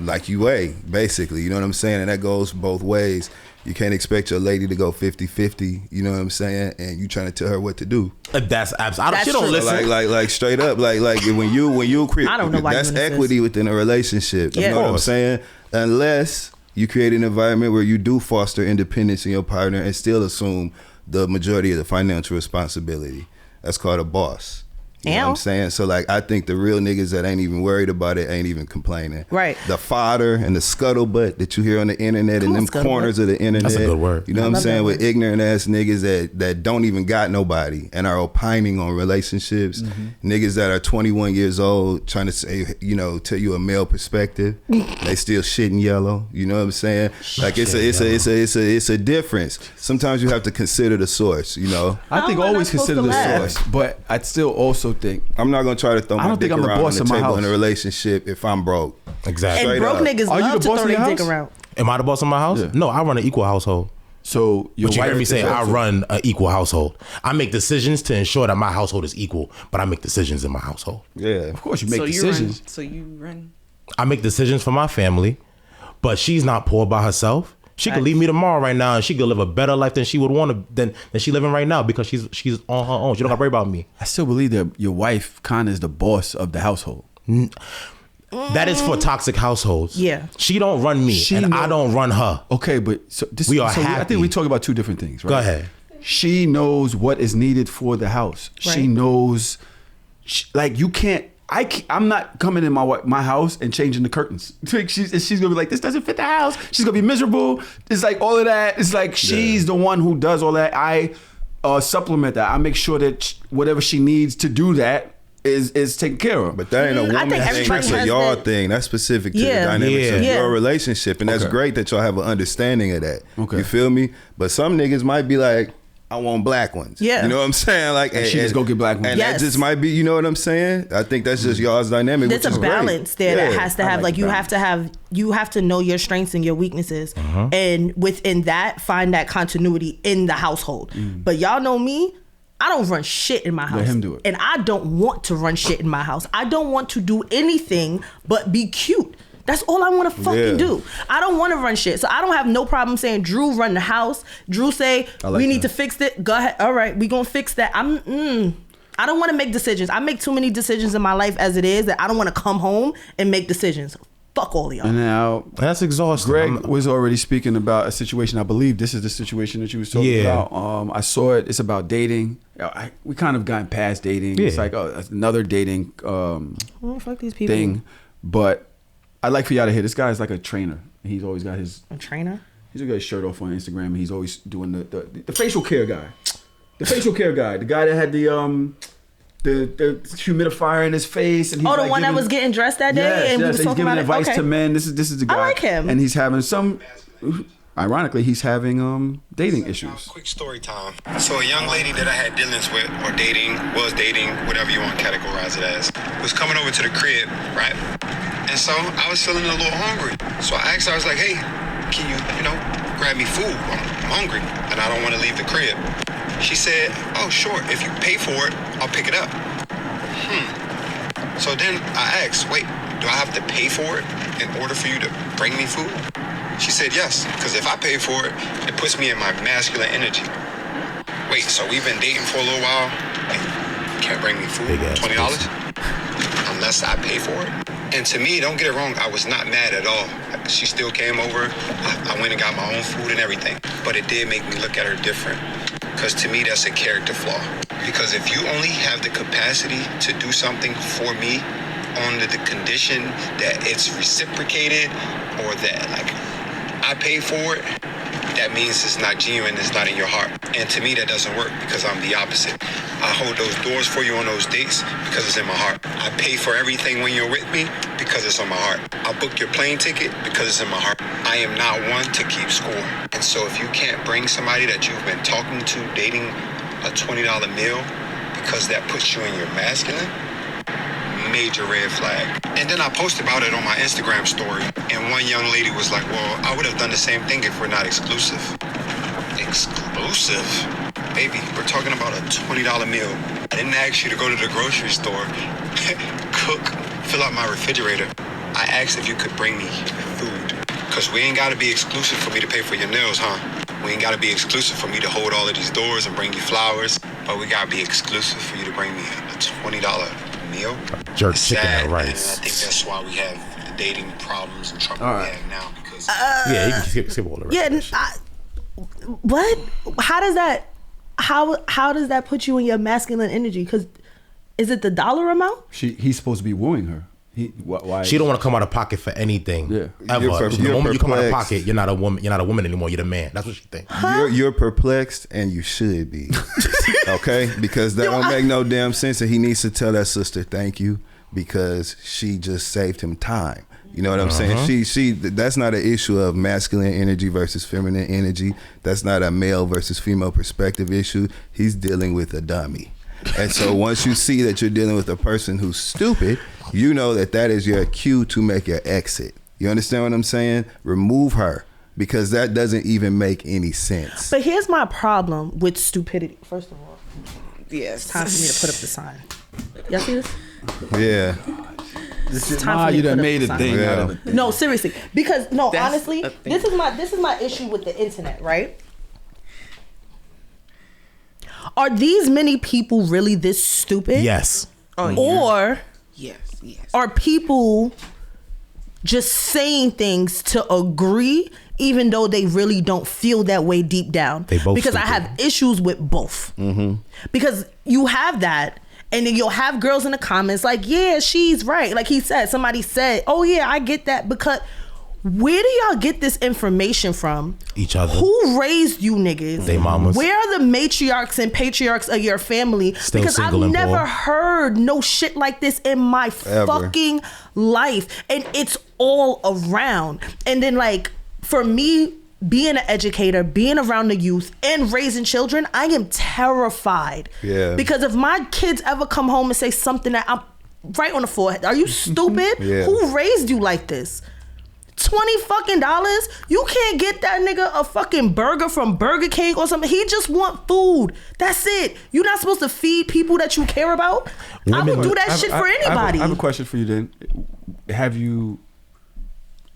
Like you weigh, basically, you know what I'm saying? And that goes both ways. You can't expect your lady to go 50-50, you know what I'm saying? And you trying to tell her what to do. That's absolutely. She don't listen. Like straight up, like when you create, I don't know why that's equity within a relationship. You know what I'm saying? Unless you create an environment where you do foster independence in your partner and still assume the majority of the financial responsibility. That's called a boss. You know what I'm saying? So like, I think the real niggas that ain't even worried about it ain't even complaining. Right. The fodder and the scuttlebutt that you hear on the internet and them corners of the internet. That's a good word. You know what I'm saying? With ignorant ass niggas that don't even got nobody and are opining on relationships. Niggas that are 21 years old trying to say, tell you a male perspective. They still shitting yellow. You know what I'm saying? Like it's a difference. Sometimes you have to consider the source, I think always consider the source, but I'd still also think I'm not gonna try to throw my dick around on the table in a relationship if I'm broke. Exactly. And broke niggas love to throw their dick around. Am I the boss of my house? Yeah. No, I run an equal household. so. But you heard me say I run an equal household. I make decisions to ensure that my household is equal, but I make decisions in my household. Yeah, Of course, you make decisions. You run. I make decisions for my family, but she's not poor by herself. She could leave me tomorrow right now and she could live a better life than she would want to than she living right now because she's on her own. She don't have to worry about me. I still believe that your wife kind of is the boss of the household. That is for toxic households. Yeah. She don't run me I don't run her. Okay, but I think we talk about two different things, right? Go ahead. She knows what is needed for the house. Right. She knows, you can't. I'm not coming in my house and changing the curtains. She's gonna be like, this doesn't fit the house. She's gonna be miserable. It's like all of that. It's like she's the one who does all that. I supplement that. I make sure that whatever she needs to do that, is taken care of. But that ain't a woman thing. That's a y'all thing. That's specific to the dynamics of your relationship. And that's great that y'all have an understanding of that. Okay. You feel me? But some niggas might be like, I want black ones. Yeah. You know what I'm saying? Like, and she just go get black ones. And that just might be, you know what I'm saying? I think that's just y'all's dynamic. There's a balance there that has to have, like you have to know your strengths and your weaknesses. And within that, find that continuity in the household. But y'all know me, I don't run shit in my house. Let him do it. And I don't want to run shit in my house. I don't want to do anything but be cute. That's all I want to fucking do. I don't want to run shit. So I don't have no problem saying, Drew, run the house. Drew say, we need to fix it. Go ahead. All right, we going to fix that. I don't want to make decisions. I make too many decisions in my life as it is that I don't want to come home and make decisions. Fuck all of y'all. And now, that's exhausting. Greg was already speaking about a situation. I believe this is the situation that you was talking about. I saw it. It's about dating. We kind of gotten past dating. It's like another dating fuck these people. thing. But I'd like for y'all to hear. This guy is like a trainer. He's always got his... A trainer? He's got his shirt off on Instagram, and he's always doing the facial care guy. The facial care guy. The guy that had the humidifier in his face. And he's the one that was getting dressed that day? And we was he's talking giving about advice to men. This is the guy. I like him. And he's having some... Ironically, he's having dating issues. Quick story time. So a young lady that I had dealings with, or was dating, whatever you want to categorize it as, was coming over to the crib, right? And so I was feeling a little hungry. So I asked her, I was like, hey, can you grab me food? I'm hungry and I don't want to leave the crib. She said, oh, sure. If you pay for it, I'll pick it up. So then I asked, wait, do I have to pay for it in order for you to bring me food? She said yes, because if I pay for it, it puts me in my masculine energy. Wait, so we've been dating for a little while and you can't bring me food? $20? Unless I pay for it? And to me, don't get it wrong, I was not mad at all. She still came over. I went and got my own food and everything. But it did make me look at her different. Because to me, that's a character flaw. Because if you only have the capacity to do something for me under the condition that it's reciprocated or that, like, I pay for it, that means it's not genuine, it's not in your heart. And to me, that doesn't work because I'm the opposite. I hold those doors for you on those dates because it's in my heart. I pay for everything when you're with me because it's on my heart. I book your plane ticket because it's in my heart. I am not one to keep score. And so if you can't bring somebody that you've been talking to, dating, a $20 meal because that puts you in your masculine, major red flag. And then I posted about it on my Instagram story, and one young lady was like, well, I would have done the same thing if we're not exclusive. Exclusive? Baby, we're talking about a $20 meal. I didn't ask you to go to the grocery store, cook, fill out my refrigerator. I asked if you could bring me food. Because we ain't got to be exclusive for me to pay for your nails, huh? We ain't got to be exclusive for me to hold all of these doors and bring you flowers, but we got to be exclusive for you to bring me a $20 meal. Jerk chicken and rice. And I think that's why we have the dating problems and trouble we have now. Because you can skip all the rest. What? How does that put you in your masculine energy? Because is it the dollar amount? He's supposed to be wooing her. Why? She don't want to come out of pocket for anything. Yeah. Ever. The moment you come out of pocket, you're not a woman. You're not a woman anymore. You're the man. That's what she thinks. You're perplexed, and you should be. Okay, because that don't make no damn sense. And he needs to tell that sister thank you because she just saved him time. You know what I'm saying? She that's not an issue of masculine energy versus feminine energy. That's not a male versus female perspective issue. He's dealing with a dummy. And so once you see that you're dealing with a person who's stupid, you know that is your cue to make your exit. You understand what I'm saying? Remove her, because that doesn't even make any sense. But here's my problem with stupidity. First of all, yes, it's time for me to put up the sign. Y'all see this? Yeah. It's time for me you to done put made up a the thing sign. out of it. No, seriously, because honestly, a thing. this is my issue with the internet, right? Are these many people really this stupid? Yes. Oh, yeah. Or yes. are people just saying things to agree even though they really don't feel that way deep down? They both because stupid. I have issues with both. Because you have that, and then you'll have girls in the comments like, yeah, she's right. Like he said, somebody said, oh yeah, I get that. Because where do y'all get this information from? Each other. Who raised you niggas? They mamas. Where are the matriarchs and patriarchs of your family? Still because I've single and never poor. heard no shit like this in my fucking life. And it's all around. And then like, for me, being an educator, being around the youth, and raising children, I am terrified. Yeah. Because if my kids ever come home and say something that I'm right on the forehead, are you stupid? Yeah. Who raised you like this? $20 fucking dollars? You can't get that nigga a fucking burger from Burger King or something. He just want food. That's it. You're not supposed to feed people that you care about. I would do that shit for anybody. I have a question for you then. Have you,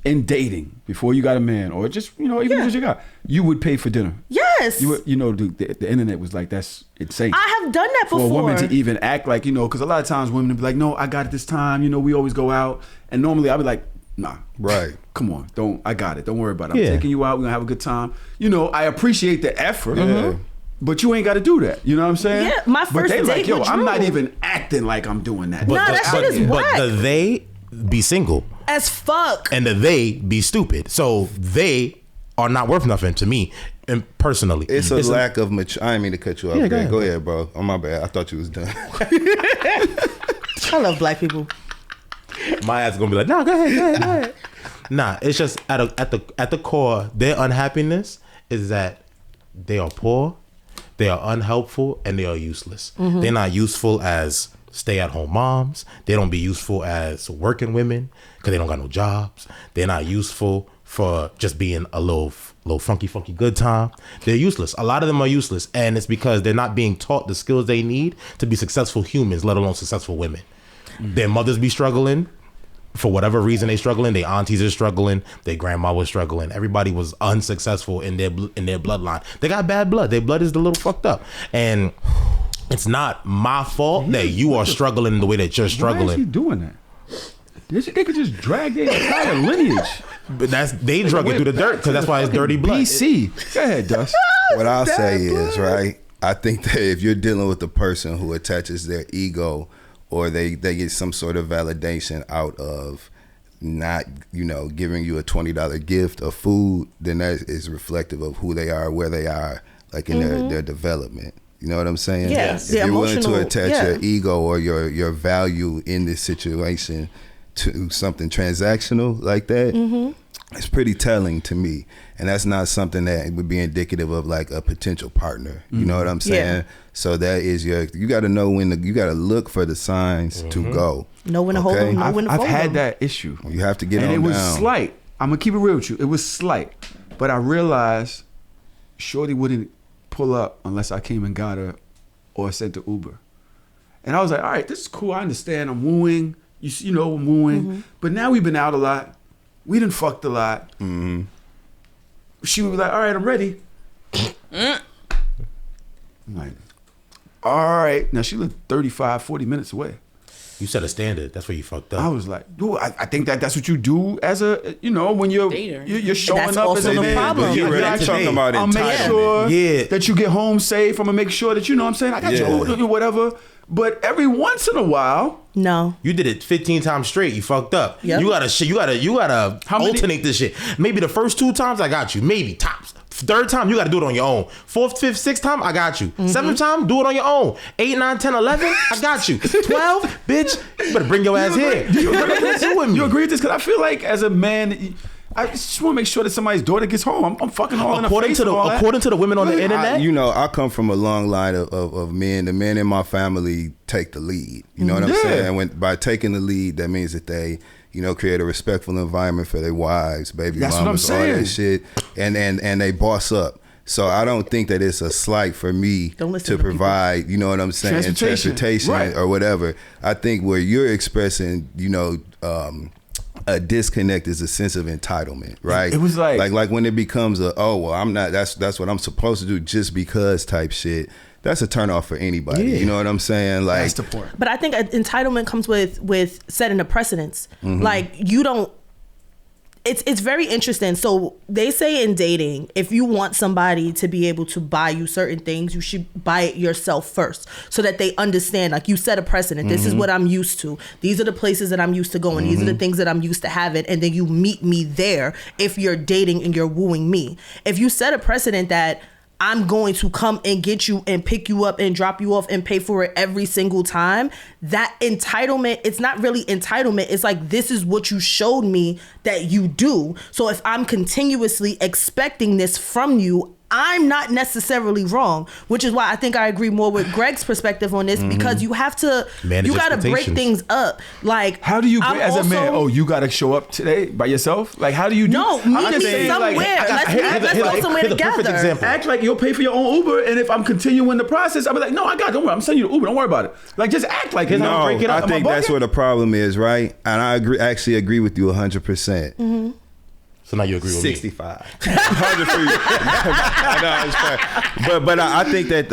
in dating, before you got a man, or just, you know, even just you got, you would pay for dinner? Yes. You would, you know, the internet was like, that's insane. I have done that before. For a woman to even act like, you know, because a lot of times women would be like, no, I got it this time. You know, we always go out. And normally I'd be like, nah. Right. Come on. I got it. Don't worry about it. I'm taking you out. We're going to have a good time. You know, I appreciate the effort. But you ain't got to do that. You know what I'm saying? Yeah, my but first they date like, yo, with I'm Drew. not even acting like I'm doing that. Nah, that shit is But whack. the they be single. As fuck. And the they be stupid. So they are not worth nothing to me, and personally. It's a lack of mature. I didn't mean to cut you off. Yeah, Go ahead, bro. Oh, my bad. I thought you was done. I love black people. My ass gonna be like, no, go ahead. Nah, it's just at the core, their unhappiness is that they are poor, they are unhelpful, and they are useless. They're not useful as stay-at-home moms. They don't be useful as working women because they don't got no jobs. They're not useful for just being a little funky good time. They're useless. A lot of them are useless, and it's because they're not being taught the skills they need to be successful humans, let alone successful women. Their mothers be struggling. For whatever reason they struggling, their aunties are struggling, their grandma was struggling. Everybody was unsuccessful in their bloodline. They got bad blood. Their blood is a little fucked up. And it's not my fault that you are struggling in the way that you're struggling. Why is he doing that? They could just drag their entire lineage. But they drug it through the dirt because that's why it's dirty blood. BC. Go ahead, Dust. What I'll say is, right, I think that if you're dealing with a person who attaches their ego or they get some sort of validation out of not, you know, giving you a $20 gift of food, then that is reflective of who they are, where they are, like in their development. You know what I'm saying? Yes. If you're willing to emotional- attach yeah. your ego or your value in this situation to something transactional like that, it's pretty telling to me. And that's not something that would be indicative of like a potential partner. You know what I'm saying? Yeah. So that is you got to know you got to look for the signs to go. Know when to hold them, know when to I've fold had them. that issue. You have to get and on it was down. slight. I'm gonna keep it real with you. It was slight, but I realized Shorty wouldn't pull up unless I came and got her or sent the Uber. And I was like, all right, this is cool. I understand. I'm wooing. You know, I'm wooing. But now we've been out a lot. We done fucked a lot. She would be like, all right, I'm ready. I'm like, all right. Now she lived 35, 40 minutes away. You set a standard. That's where you fucked up. I was like, dude, I think that's what you do as a, you know, when you're showing That's up as also a the man. problem. You're really Not talking today. about I'll make entitlement. sure Yeah. that you get home safe. I'm gonna make sure that, you know what I'm saying, I got you, whatever. But every once in a while, No. You did it 15 times straight. You fucked up. Yep. You gotta How many- alternate this shit. Maybe the first 2 times I got you. Maybe tops. 3rd time you gotta do it on your own. 4th, 5th, 6th time I got you. 7th time do it on your own. 8, 9, 10, 11 I got you. 12, bitch, you better bring your ass here. do you agree with me? You agree with this? Because I feel like as a man, I just want to make sure that somebody's daughter gets home. I'm fucking all in the According face to the and all that. according to the women on the internet, I come from a long line of men. The men in my family take the lead. You know what I'm Yeah. saying? By taking the lead, that means that they, you know, create a respectful environment for their wives, baby That's what I'm mamas, all saying. that shit, and they boss up. So I don't think that it's a slight for me Don't listen to to provide, you know what I'm saying, transportation Right. or whatever. I think where you're expressing, you know, a disconnect is a sense of entitlement, right? It was like when it becomes I'm not, that's what I'm supposed to do just because type shit. That's a turnoff for anybody. Yeah. You know what I'm saying? Like, That's the point. But I think entitlement comes with setting a precedence. Like, you don't, it's very interesting. So they say in dating, if you want somebody to be able to buy you certain things, you should buy it yourself first, so that they understand, like, you set a precedent. This is what I'm used to. These are the places that I'm used to going. These are the things that I'm used to having. And then you meet me there if you're dating and you're wooing me. If you set a precedent that I'm going to come and get you and pick you up and drop you off and pay for it every single time, that entitlement, it's not really entitlement. It's like, this is what you showed me that you do. So if I'm continuously expecting this from you, I'm not necessarily wrong, which is why I think I agree more with Greg's perspective on this, because you have to, you got to break things up. Like, how do you, as a man, you got to show up today by yourself? Like, how do you do? No, meet me somewhere. Let's go somewhere together. Act like you'll pay for your own Uber, and if I'm continuing the process, I'll be like, no, I got it. Don't worry, I'm sending you the Uber. Don't worry about it. Like, just act like it. No, break it up. I think that's where the problem is, right? And I actually agree with you 100%. So now you agree with 65. 100 for you. No, but I think that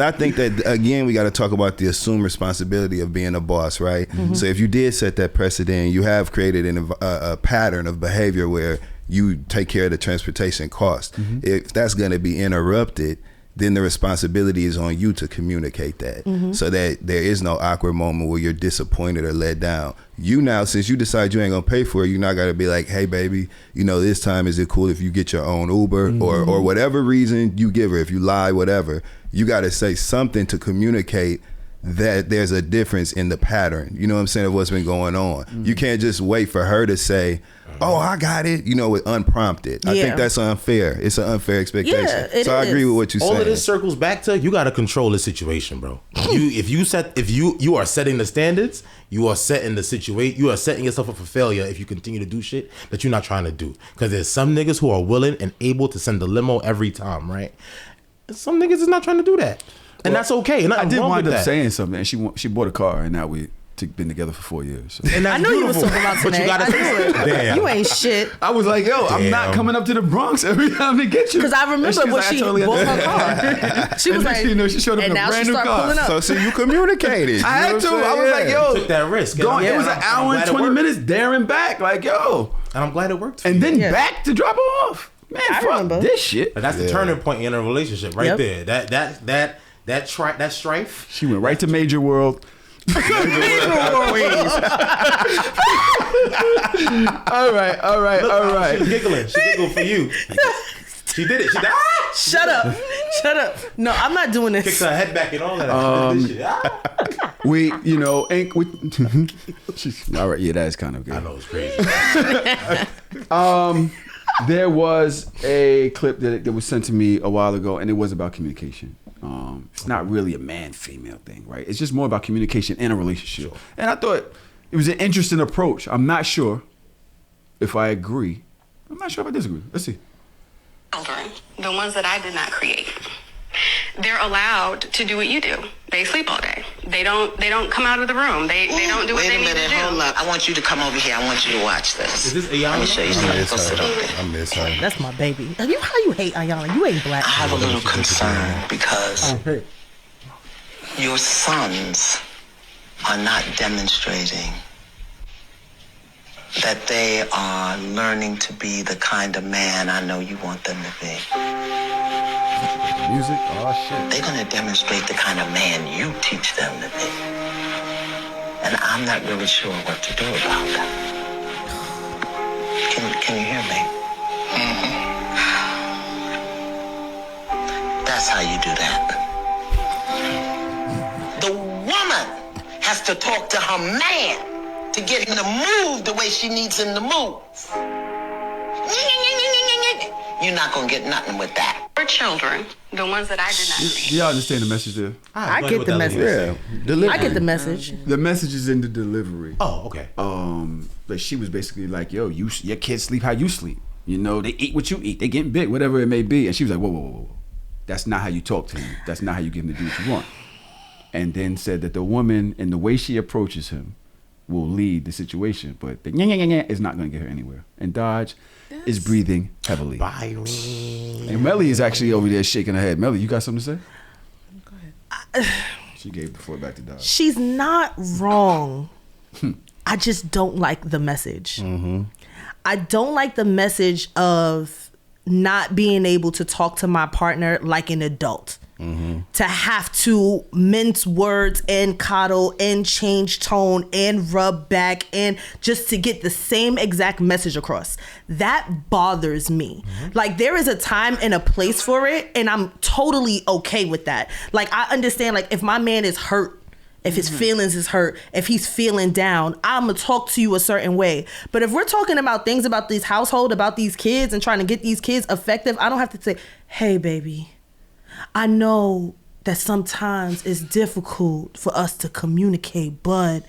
again, we got to talk about the assumed responsibility of being a boss, right? So if you did set that precedent, you have created a pattern of behavior where you take care of the transportation cost. If that's going to be interrupted, then the responsibility is on you to communicate that, so that there is no awkward moment where you're disappointed or let down. You now, since you decide you ain't gonna pay for it, you not gotta be like, hey baby, this time is it cool if you get your own Uber, or whatever reason you give her, if you lie, whatever, you gotta say something to communicate that there's a difference in the pattern, you know what I'm saying, of what's been going on. You can't just wait for her to say, oh, I got it, with unprompted. I think that's unfair. It's an unfair expectation. Yeah, so I agree with what you're saying. All of this circles back to, you got to control the situation, bro. If you are setting the standards, you are setting the situation, you are setting yourself up for failure if you continue to do shit that you're not trying to do. Because there's some niggas who are willing and able to send the limo every time, right? And some niggas is not trying to do that. And that's okay. And I did wind up saying something, and she bought a car, and now we been together for 4 years. So. And I knew you was talking about today. But you gotta damn. You ain't shit. I was like, yo, I'm not coming up to the Bronx every time to get you. Because I remember when she bought her car. She was like, she showed up in a brand new car. Up. So you communicated. I had to. I was like, yo, you took that risk. It was an hour and 20 minutes there and back. Like, yo. And I'm glad it worked for you. And then back to drop her off. Man, fuck this shit. And that's the turning point in a relationship right there. That strife. She went right to Major World. All right. She's giggling. She giggled for you. She did it. She died. Shut up. No, I'm not doing this. Kicks her head back and all that. All right, yeah, that is kind of good. I know, it's crazy. There was a clip that was sent to me a while ago, and it was about communication. It's not really a man-female thing, right? It's just more about communication in a relationship. Sure. And I thought it was an interesting approach. I'm not sure if I agree. I'm not sure if I disagree. Let's see. Children, the ones that I did not create, they're allowed to do what you do. They sleep all day. They don't come out of the room. They don't do what they need to do. Wait a minute, hold up. I want you to come over here. I want you to watch this. Is this Ayana? Let me show you something. Go sit over there. I miss her. That's my baby. How you hate Ayana? You ain't black. I have a little concern because your sons are not demonstrating that they are learning to be the kind of man I know you want them to be. Music? Oh, shit. They're going to demonstrate the kind of man you teach them to be. And I'm not really sure what to do about that. Can you hear me? That's how you do that. The woman has to talk to her man to get him to move the way she needs him to move. You're not going to get nothing with that. For children, the ones that I did not create. Do y'all understand the message there? I get the message. Yeah. I get the message. The message is in the delivery. Oh, okay. But she was basically like, yo, your kids sleep how you sleep. They eat what you eat. They getting big, whatever it may be. And she was like, whoa. That's not how you talk to him. That's not how you get him to do what you want. And then said that the woman and the way she approaches him will lead the situation, but the is not going to get her anywhere. And Daj is breathing heavily. Byron. And Melly is actually over there shaking her head. Melly, you got something to say? Go ahead. She gave the floor back to Daj. She's not wrong. I just don't like the message. I don't like the message of not being able to talk to my partner like an adult. To have to mince words and coddle and change tone and rub back and just to get the same exact message across. That bothers me. Like, there is a time and a place for it, and I'm totally okay with that. Like, I understand, like, if my man is hurt, if his feelings is hurt, if he's feeling down, I'm gonna talk to you a certain way. But if we're talking about things about this household, about these kids and trying to get these kids effective, I don't have to say, hey, baby, I know that sometimes it's difficult for us to communicate, but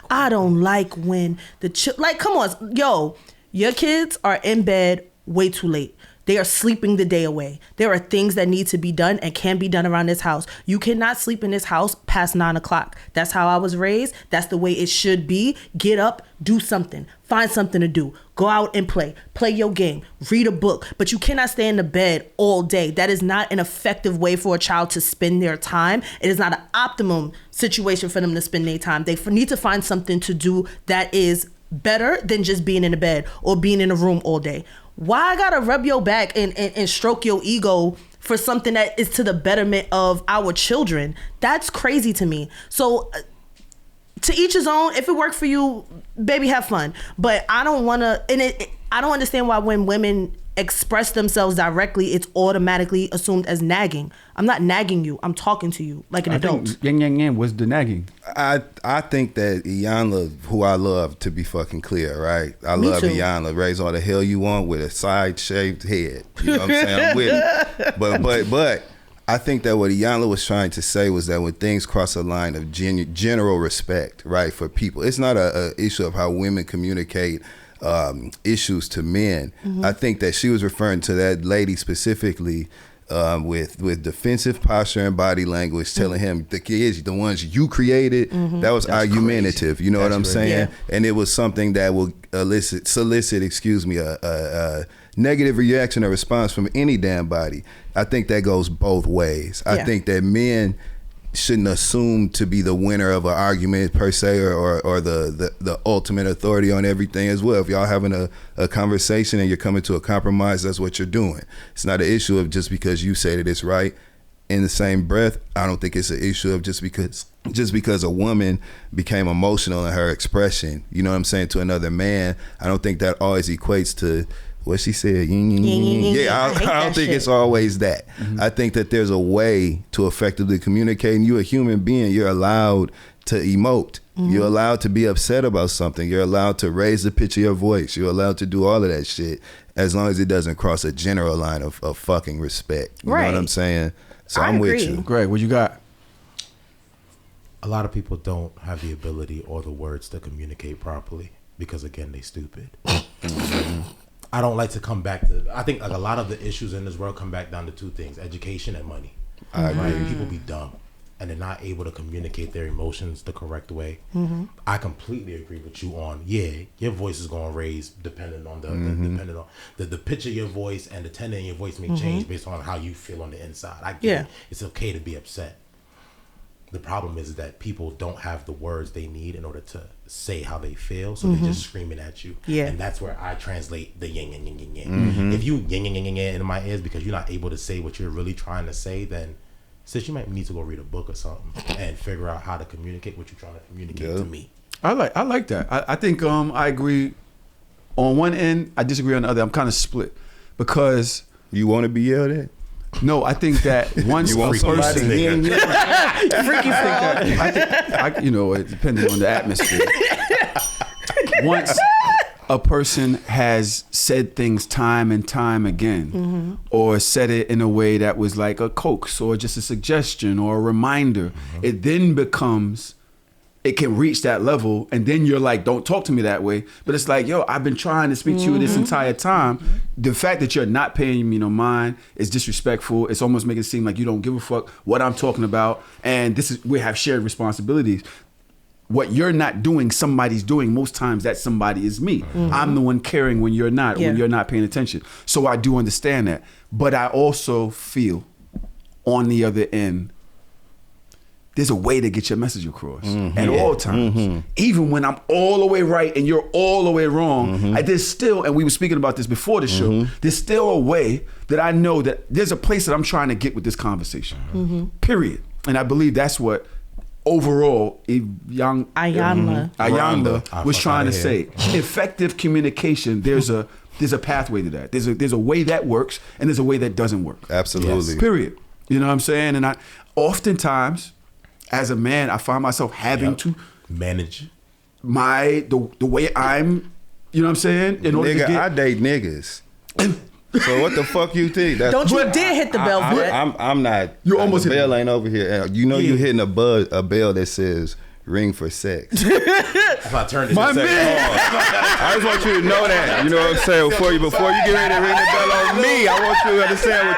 I don't like when like, come on, yo, your kids are in bed way too late. They are sleeping the day away. There are things that need to be done and can be done around this house. You cannot sleep in this house past 9 o'clock. That's how I was raised. That's the way it should be. Get up, do something, find something to do. Go out and play your game, read a book, but you cannot stay in the bed all day. That is not an effective way for a child to spend their time. It is not an optimum situation for them to spend their time. They need to find something to do that is better than just being in the bed or being in a room all day. Why I gotta rub your back and stroke your ego for something that is to the betterment of our children? That's crazy to me. So to each his own. If it worked for you, baby, have fun. But I don't want to, I don't understand why when women express themselves directly, it's automatically assumed as nagging. I'm not nagging you. I'm talking to you like an adult. Think yang was the nagging. I think that Iyanla, who I love, to be fucking clear, right? I love Iyanla. Raise all the hell you want with a side-shaved head. You know what I'm saying? I'm with it. But I think that what Iyanla was trying to say was that when things cross a line of general respect, right, for people, it's not a issue of how women communicate issues to men. Mm-hmm. I think that she was referring to that lady specifically with defensive posture and body language, telling him the kids, the ones you created, that was That's argumentative. Crazy. You know what I'm saying? Yeah. And it was something that will solicit, a negative reaction or response from any damn body. I think that goes both ways. I think that men shouldn't assume to be the winner of an argument per se, or the ultimate authority on everything as well. If y'all having a conversation and you're coming to a compromise, that's what you're doing. It's not an issue of just because you say that it's right. In the same breath, I don't think it's an issue of just because a woman became emotional in her expression, you know what I'm saying, to another man. I don't think that always equates to what she said. I don't think it's always that. Mm-hmm. I think that there's a way to effectively communicate, and you're a human being. You're allowed to emote. Mm-hmm. You're allowed to be upset about something. You're allowed to raise the pitch of your voice. You're allowed to do all of that shit, as long as it doesn't cross a general line of fucking respect. You know what I'm saying? So I'm with you. Greg, what you got? A lot of people don't have the ability or the words to communicate properly because, again, they stupid. I don't like to come back to, I think like a lot of the issues in this world come back down to two things: education and money. Right? People be dumb and they're not able to communicate their emotions the correct way. Mm-hmm. I completely agree with you on, your voice is going to raise depending on the pitch of your voice, and the tenor in your voice may change based on how you feel on the inside. I get it. It's okay to be upset. The problem is that people don't have the words they need in order to say how they feel, so they're just screaming at you. Yeah. And that's where I translate the yin, yin, yin, yin, yin. Mm-hmm. If you yin, yin, yin, yin, yin in my ears because you're not able to say what you're really trying to say, then sis, you might need to go read a book or something and figure out how to communicate what you're trying to communicate to me. I like that. I think I agree on one end. I disagree on the other. I'm kind of split because you want to be yelled at. No, I think that once a person, depending on the atmosphere, once a person has said things time and time again, or said it in a way that was like a coax or just a suggestion or a reminder, it then becomes, it can reach that level, and then you're like, don't talk to me that way. But it's like, yo, I've been trying to speak to you this entire time. The fact that you're not paying me no mind is disrespectful. It's almost making it seem like you don't give a fuck what I'm talking about. And we have shared responsibilities. What you're not doing, somebody's doing. Most times that somebody is me. I'm the one caring when you're not, when you're not paying attention. So I do understand that. But I also feel on the other end, there's a way to get your message across at all times. Even when I'm all the way right and you're all the way wrong, there's still, and we were speaking about this before the show, there's still a way that I know that there's a place that I'm trying to get with this conversation. Period. And I believe that's what overall Ayanda was trying to say. Effective communication, there's a pathway to that. There's a way that works and there's a way that doesn't work. Absolutely. Yes. Period. You know what I'm saying? And I oftentimes, as a man, I find myself having to manage the way I'm, you know what I'm saying? In order to get, I date niggas. So what the fuck you think? Don't you dare hit the bell for it. I'm not. You almost the hit bell ain't over here. You know you hitting a bell that says ring for sex. If I turn this My to man. I just want you to know that. You know what I'm saying? Before you get ready to ring the bell on me, I want you to understand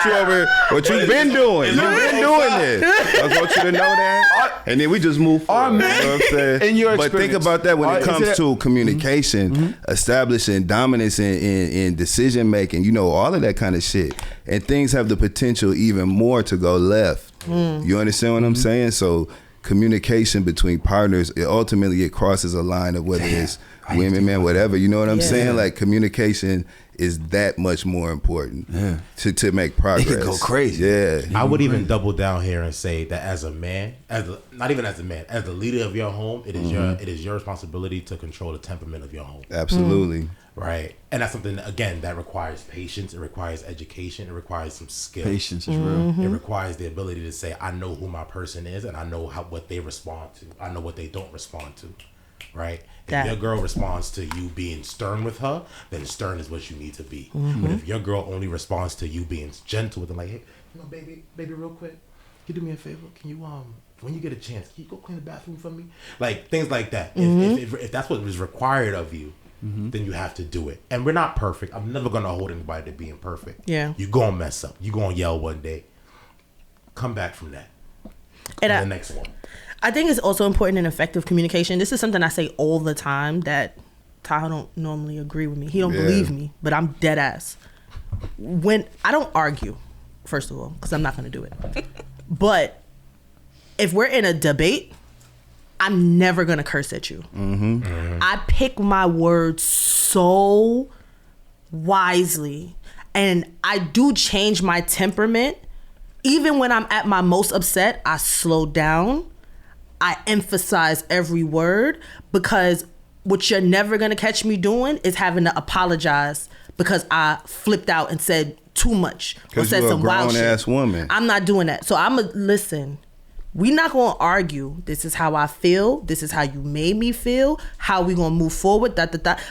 what you've been doing. You've been doing this. I just want you to know that. And then we just move forward. You know what I'm saying? In your but think about that when it comes to communication, establishing dominance in decision making, you know, all of that kind of shit. And things have the potential even more to go left. You understand what I'm saying? So communication between partners, it crosses a line of whether it's women, men, whatever. You know what I'm saying? Like communication is that much more important to make progress. It could go crazy. Yeah. I would even double down here and say that as a man, not even as a man, as the leader of your home, it is your responsibility to control the temperament of your home. Absolutely. Right. And that's something, again, that requires patience. It requires education. It requires some skill. Patience is real. It requires the ability to say, I know who my person is and I know what they respond to. I know what they don't respond to. Right? If your girl responds to you being stern with her, then stern is what you need to be. But if your girl only responds to you being gentle with them, like, hey, baby, real quick, can you do me a favor? Can you, when you get a chance, can you go clean the bathroom for me? Like, things like that. If that's what is required of you, then you have to do it. And we're not perfect. I'm never going to hold anybody to being perfect. Yeah. You're going to mess up. You're going to yell one day. Come back from that. And the next one. I think it's also important in effective communication. This is something I say all the time that Tahoe don't normally agree with me. He don't believe me, but I'm dead ass. When I don't argue, first of all, because I'm not going to do it. But if we're in a debate, I'm never going to curse at you. I pick my words so wisely. And I do change my temperament. Even when I'm at my most upset, I slow down. I emphasize every word, because what you're never going to catch me doing is having to apologize because I flipped out and said too much or said some wild shit. Because you're a grown-ass woman. I'm not doing that. So I'm going to listen. We're not going to argue. This is how I feel. This is how you made me feel. How we going to move forward.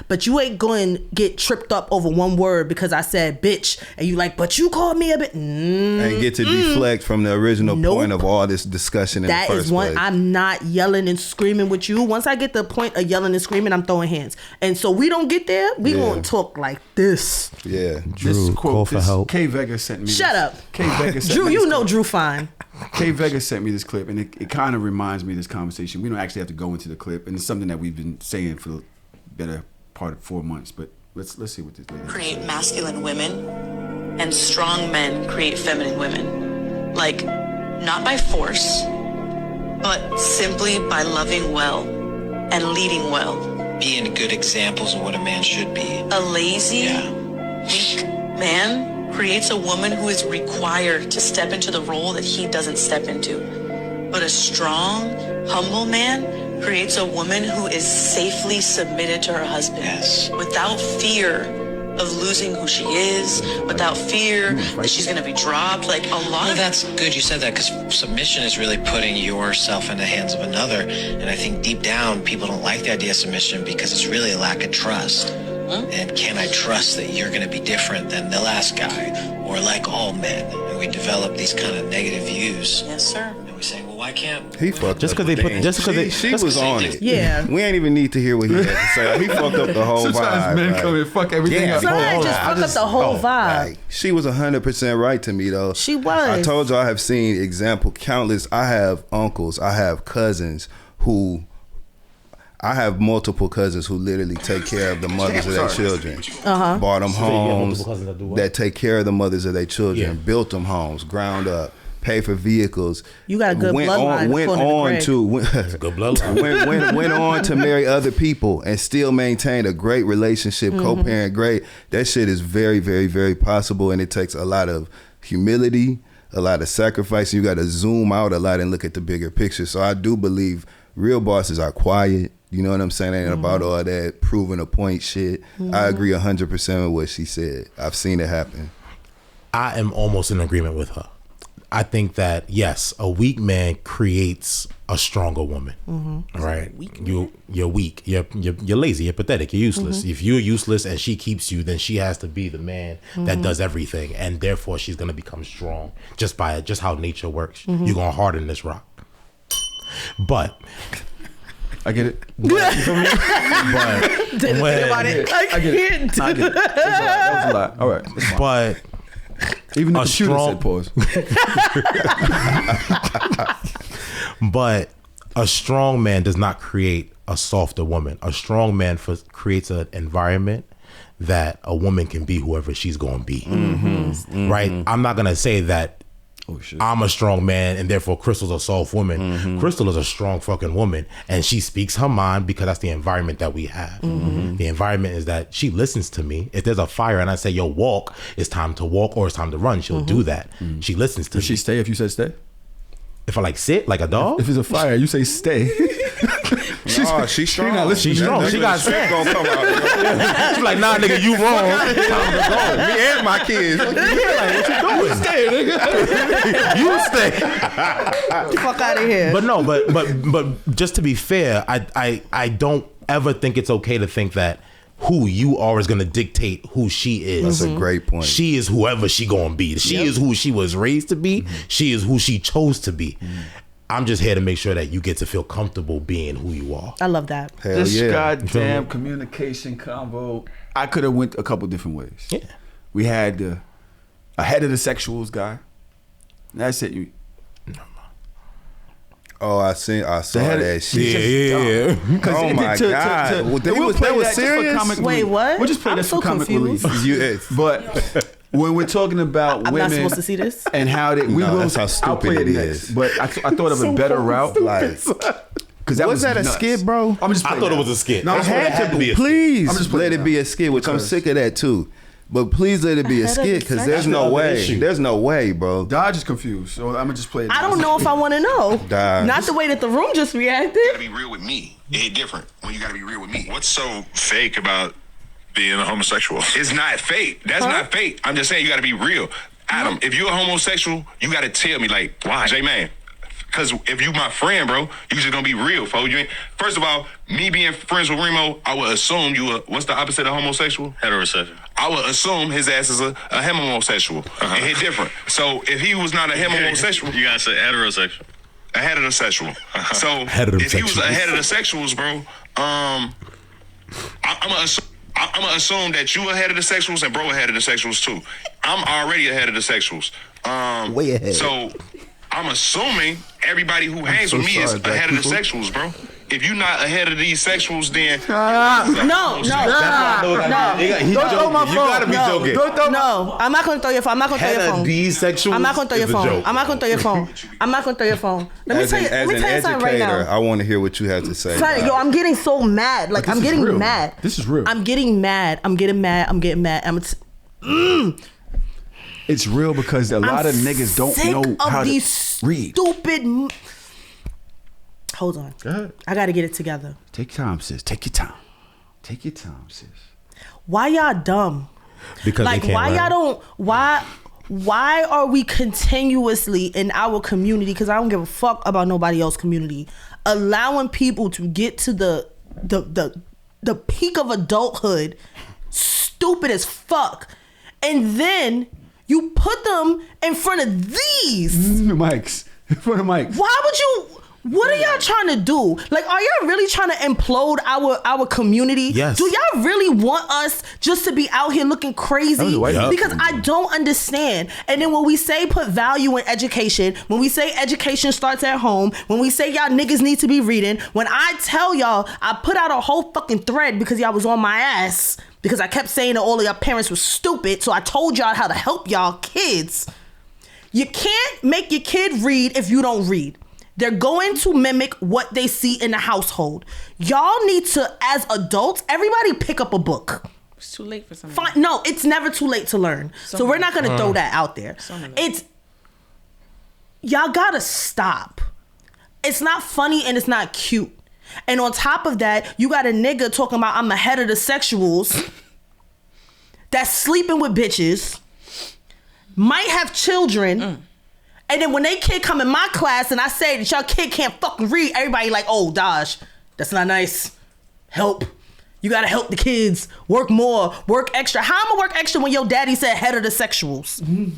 But you ain't going to get tripped up over one word because I said bitch. And you like, but you called me a bitch. And get to deflect from the original point of all this discussion in the first place. I'm not yelling and screaming with you. Once I get the point of yelling and screaming, I'm throwing hands. And so we don't get there. We going to talk like this. Yeah. Drew, call for help. K Vega sent me Shut up. K Vega sent Drew, me you know Drew fine. K Vega sent me this clip, and it kind of reminds me of this conversation. We don't actually have to go into the clip, and it's something that we've been saying for the better part of 4 months. But let's see what this lady create masculine women, and strong men create feminine women. Like, not by force, but simply by loving well and leading well. Being good examples of what a man should be. A lazy, weak man creates a woman who is required to step into the role that he doesn't step into. But a strong, humble man creates a woman who is safely submitted to her husband. Without fear of losing who she is, without fear that she's going to be dropped. Like a lot of that's good you said that, because submission is really putting yourself in the hands of another. And I think deep down, people don't like the idea of submission because it's really a lack of trust. And can I trust that you're going to be different than the last guy or like all men? And we develop these kind of negative views. Yes, sir. And we say, well, why can't he fucked just up? She was on it. Yeah. We ain't even need to hear what he had to say. He fucked up the whole vibe. Sometimes men come and fuck everything up. Sometimes just fuck up the whole vibe. Like, she was 100% right to me though. She was. I told you I have seen countless. I have uncles. I have cousins who. I have multiple cousins who literally take care of the mothers of their children. Bought them homes that take care of the mothers of their children. Built them homes, ground up. pay for vehicles. You got a good bloodline. Went on to marry other people and still maintain a great relationship, co-parent great. That shit is very, very, very possible, and it takes a lot of humility, a lot of sacrifice. You got to zoom out a lot and look at the bigger picture. So I do believe real bosses are quiet. You know what I'm saying? Ain't about all that proving a point shit. I agree 100% with what she said. I've seen it happen. I am almost in agreement with her. I think that, yes, a weak man creates a stronger woman. Right? You're weak. You're lazy. You're pathetic. You're useless. If you're useless and she keeps you, then she has to be the man that does everything, and therefore she's gonna become strong just by how nature works. You're gonna harden this rock. But I get it. But Didn't think about it. I get it. That was a lot. All right. But even the computer said pause. But a strong man does not create a softer woman. A strong man creates an environment that a woman can be whoever she's going to be. Right? I'm not going to say that I'm a strong man and therefore Crystal's a soft woman. Crystal is a strong fucking woman, and she speaks her mind because that's the environment that we have. The environment is that she listens to me. If there's a fire and I say, yo, walk, it's time to walk or it's time to run, she'll do that. She listens to me. Does she stay if you said stay? If I sit like a dog? If it's a fire, you say stay. She's strong. She's strong. She got sense. Gonna come out. She's like, nah, nigga, you wrong. Time to go. Me and my kids. Like, what you doing? You stay, nigga. You stay. Get the fuck out of here. But no, but just to be fair, I don't ever think it's okay to think that who you are is gonna dictate who she is. That's a great point. She is whoever she gonna be. She is who she was raised to be. She is who she chose to be. I'm just here to make sure that you get to feel comfortable being who you are. I love that. Hell This yeah. goddamn communication convo. I could have went a couple different ways. Yeah. We had the ahead of the sexuals guy. That's it. Oh, I saw that shit. Yeah. Oh my God. That was serious? Wait, what? We'll just play I'm this so for comic confused. relief. But when we're talking about I'm women, not supposed to see this. and how they, that's how I'll stupid play it next. is. But I thought of a better route, like, because that was that a nuts. skit, bro? I'm just. I thought it was a skit. No, It had to be. Please I'm just let playing it be a skit, which I'm sick of that too. But please let it be a Ahead of skit, the because there's no way. There's no way, bro. Daj is confused, so I'm gonna just play it. I don't know if I want to know. Daj. Not the way that the room just reacted. You gotta be real with me. It hit different when you gotta be real with me. What's so fake about being a homosexual? It's not fake. That's not fake. I'm just saying you gotta be real. Adam, if you're a homosexual, you gotta tell me, like, why? J-Man. Because if you my friend, bro, you just gonna be real, fo. You ain't, first of all, me being friends with Remo, I would assume you what's the opposite of homosexual? Heterosexual. I would assume his ass is a homosexual. It hit different. So if he was not a homosexual, you gotta say heterosexual. A heterosexual. So if he was a heterosexuals, bro, I'm gonna assume that you a heterosexuals and bro a heterosexuals too. I'm already a heterosexuals. Way ahead. So I'm assuming everybody who hangs with me is ahead of the sexuals, bro. If you're not ahead of these sexuals, then No. He's joking. You gotta be joking. No, I'm not gonna throw your phone. I'm not gonna throw your phone. These sexuals. I'm not gonna throw your phone. I'm not gonna throw your phone. I'm not gonna throw your phone. Let me tell you something right now. I want to hear what you have to say. Son, yo, I'm getting so mad. Like, I'm getting mad. This is real. I'm getting mad. It's real because a lot of niggas don't know how to read. Stupid. Hold on. Go ahead. I gotta get it together. Take your time, sis. Take your time. Take your time, sis. Why y'all dumb? Because like, they can't why learn. y'all don't? Why are we continuously in our community? Because I don't give a fuck about nobody else's community. Allowing people to get to the peak of adulthood, stupid as fuck, and then you put them in front of these mics. In front of mics. Why would you? What are y'all trying to do? Like, are y'all really trying to implode our community? Yes. Do y'all really want us just to be out here looking crazy? Because I don't understand. And then when we say put value in education, when we say education starts at home, when we say y'all niggas need to be reading, when I tell y'all, I put out a whole fucking thread because y'all was on my ass because I kept saying that all of y'all parents were stupid, so I told y'all how to help y'all kids. You can't make your kid read if you don't read. They're going to mimic what they see in the household. Y'all need to, as adults, everybody pick up a book. It's too late for some. No, it's never too late to learn. So we're not going to throw that out there. Y'all gotta stop. It's not funny and it's not cute. And on top of that, you got a nigga talking about I'm ahead of the sexuals that's sleeping with bitches, might have children, and then when they kid come in my class and I say that y'all kid can't fucking read, everybody like, oh, Daj, that's not nice. Help. You gotta help the kids. Work more. Work extra. How I'ma work extra when your daddy said head of the sexuals?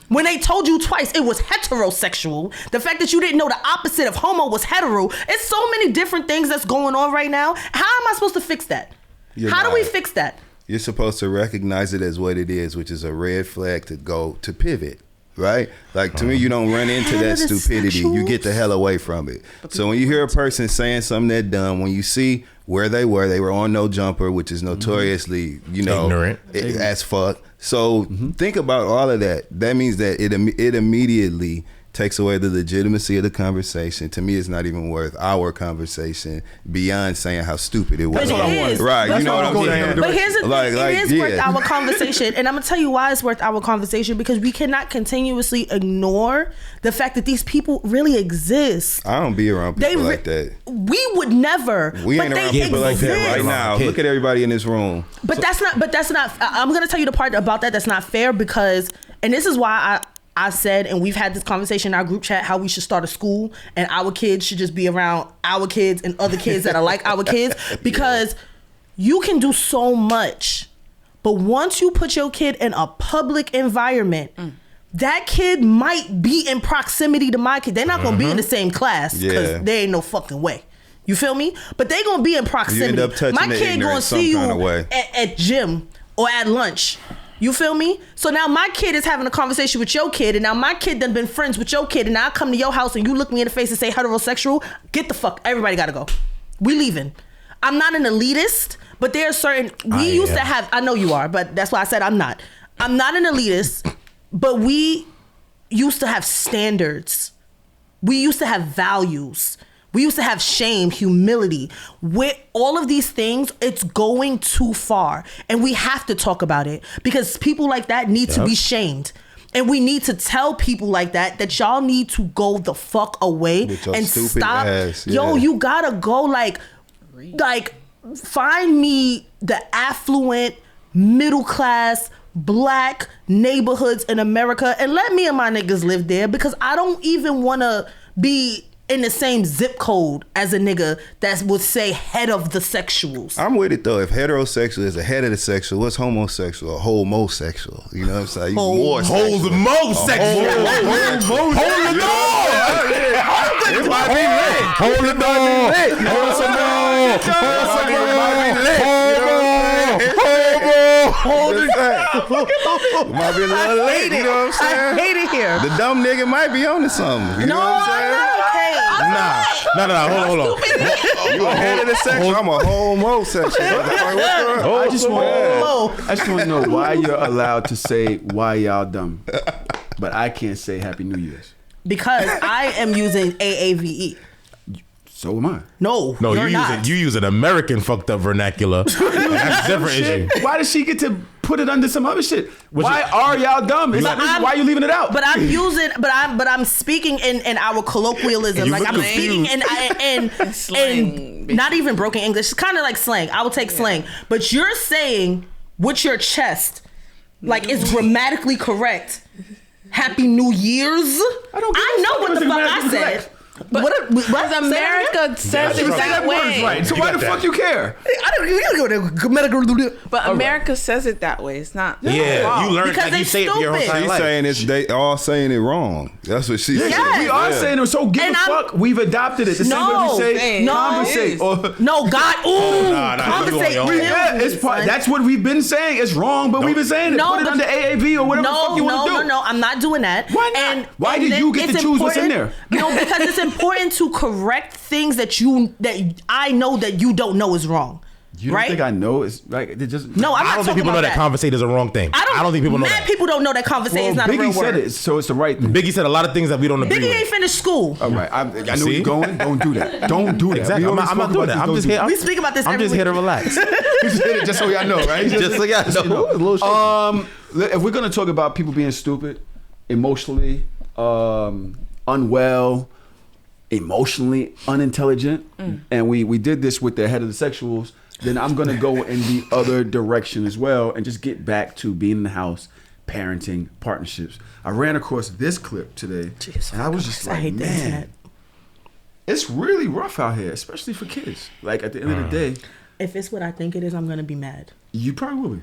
When they told you twice it was heterosexual. The fact that you didn't know the opposite of homo was hetero. It's so many different things that's going on right now. How am I supposed to fix that? How do we fix that? You're supposed to recognize it as what it is, which is a red flag to go to pivot. Right? Like, to me, you don't run into that stupidity. You get the hell away from it. So when you hear a person saying something that dumb, when you see where they were on No Jumper, which is notoriously, ignorant as fuck. So think about all of that. That means that it immediately takes away the legitimacy of the conversation. To me, it's not even worth our conversation beyond saying how stupid it was. But it is. Right, you know what I'm saying? But here's the thing, it is worth our conversation. And I'm going to tell you why it's worth our conversation, because we cannot continuously ignore the fact that these people really exist. I don't be around people like that. We would never. We ain't around people like that right now. Look at everybody in this room. But that's not, I'm going to tell you the part about that's not fair, because, and this is why I said, and we've had this conversation in our group chat, how we should start a school and our kids should just be around our kids and other kids that are like our kids, because you can do so much. But once you put your kid in a public environment, that kid might be in proximity to my kid. They're not going to be in the same class, because there ain't no fucking way. You feel me? But they going to be in proximity. You end up touching my kid going to see you at gym or at lunch. You feel me? So now my kid is having a conversation with your kid, and now my kid done been friends with your kid, and now I come to your house and you look me in the face and say heterosexual. Get the fuck. Everybody gotta go. We leaving. I'm not an elitist, but there are certain. We used to have. I know you are, but that's why I said I'm not. I'm not an elitist, but we used to have standards. We used to have values. We used to have shame, humility. With all of these things, it's going too far. And we have to talk about it, because people like that need to be shamed. And we need to tell people like that y'all need to go the fuck away and stop. Yo, you gotta go like find me the affluent, middle class, black neighborhoods in America and let me and my niggas live there, because I don't even wanna be in the same zip code as a nigga that would say head of the sexuals. I'm with it though. If heterosexual is a head of the sexual, what's homosexual? A homosexual. You know what I'm saying? More sexual. Hold the door. It might be lit. Hold the door. Hold some more. Hold it. Might be a little late. You know what I'm saying? I hate it here. The dumb nigga might be on to something. You know what I'm saying? Nah. Hold on. You a head of the sexual? I'm a homosexual. I just want to know why you're allowed to say why y'all dumb, but I can't say Happy New Year's. Because I am using AAVE. So am I. No, you're not. You use an American fucked up vernacular. That's a different issue. Why does she get to put it under some other shit? Why are y'all dumb? Why are you leaving it out? But I'm using, but I'm speaking in our colloquialism. Like I'm speaking in slang, not even broken English. It's kind of like slang. I will take slang. But you're saying with your chest, like it's grammatically correct. Happy New Year's. I know what the fuck I said. But what America says it that way. Right. So why the fuck you care? But America says it that way. It's not. Yeah, you learn because you say it for your whole entire life. She's saying they all saying it wrong. That's what she's saying. We are saying it. So give a fuck. We've adopted it. The same way we say conversate. No, God. Conversate. Yeah, it's part. That's what we've been saying. It's wrong, but we've been saying it. Put it under AAV or whatever the fuck you want to do. No, I'm not doing that. Why not? Why did you get to choose what's in there? No, because it's important to correct things that I know that you don't know is wrong. You don't think I know? It's like they just no. I'm I not don't think talking people know about that conversate is a wrong thing. I don't think people know mad that. people don't know that conversate is not a real Biggie said word. it, so it's the right thing. Biggie said a lot of things that we don't agree Biggie with. ain't finished school. All right, I know where you're going. Don't do that. Don't do that. Exactly. I'm not doing that. I'm just here. We speak about this. I'm just here to relax. Just so y'all know, right? Just so y'all know. If we're gonna talk about people being stupid, emotionally unwell, emotionally unintelligent, and we did this with the head of the sexuals, then I'm gonna go in the other direction as well and just get back to being in the house, parenting, partnerships. I ran across this clip today, and I was just like, hate man, it's really rough out here, especially for kids. Like at the end of the day, if it's what I think it is, I'm gonna be mad. you probably will be.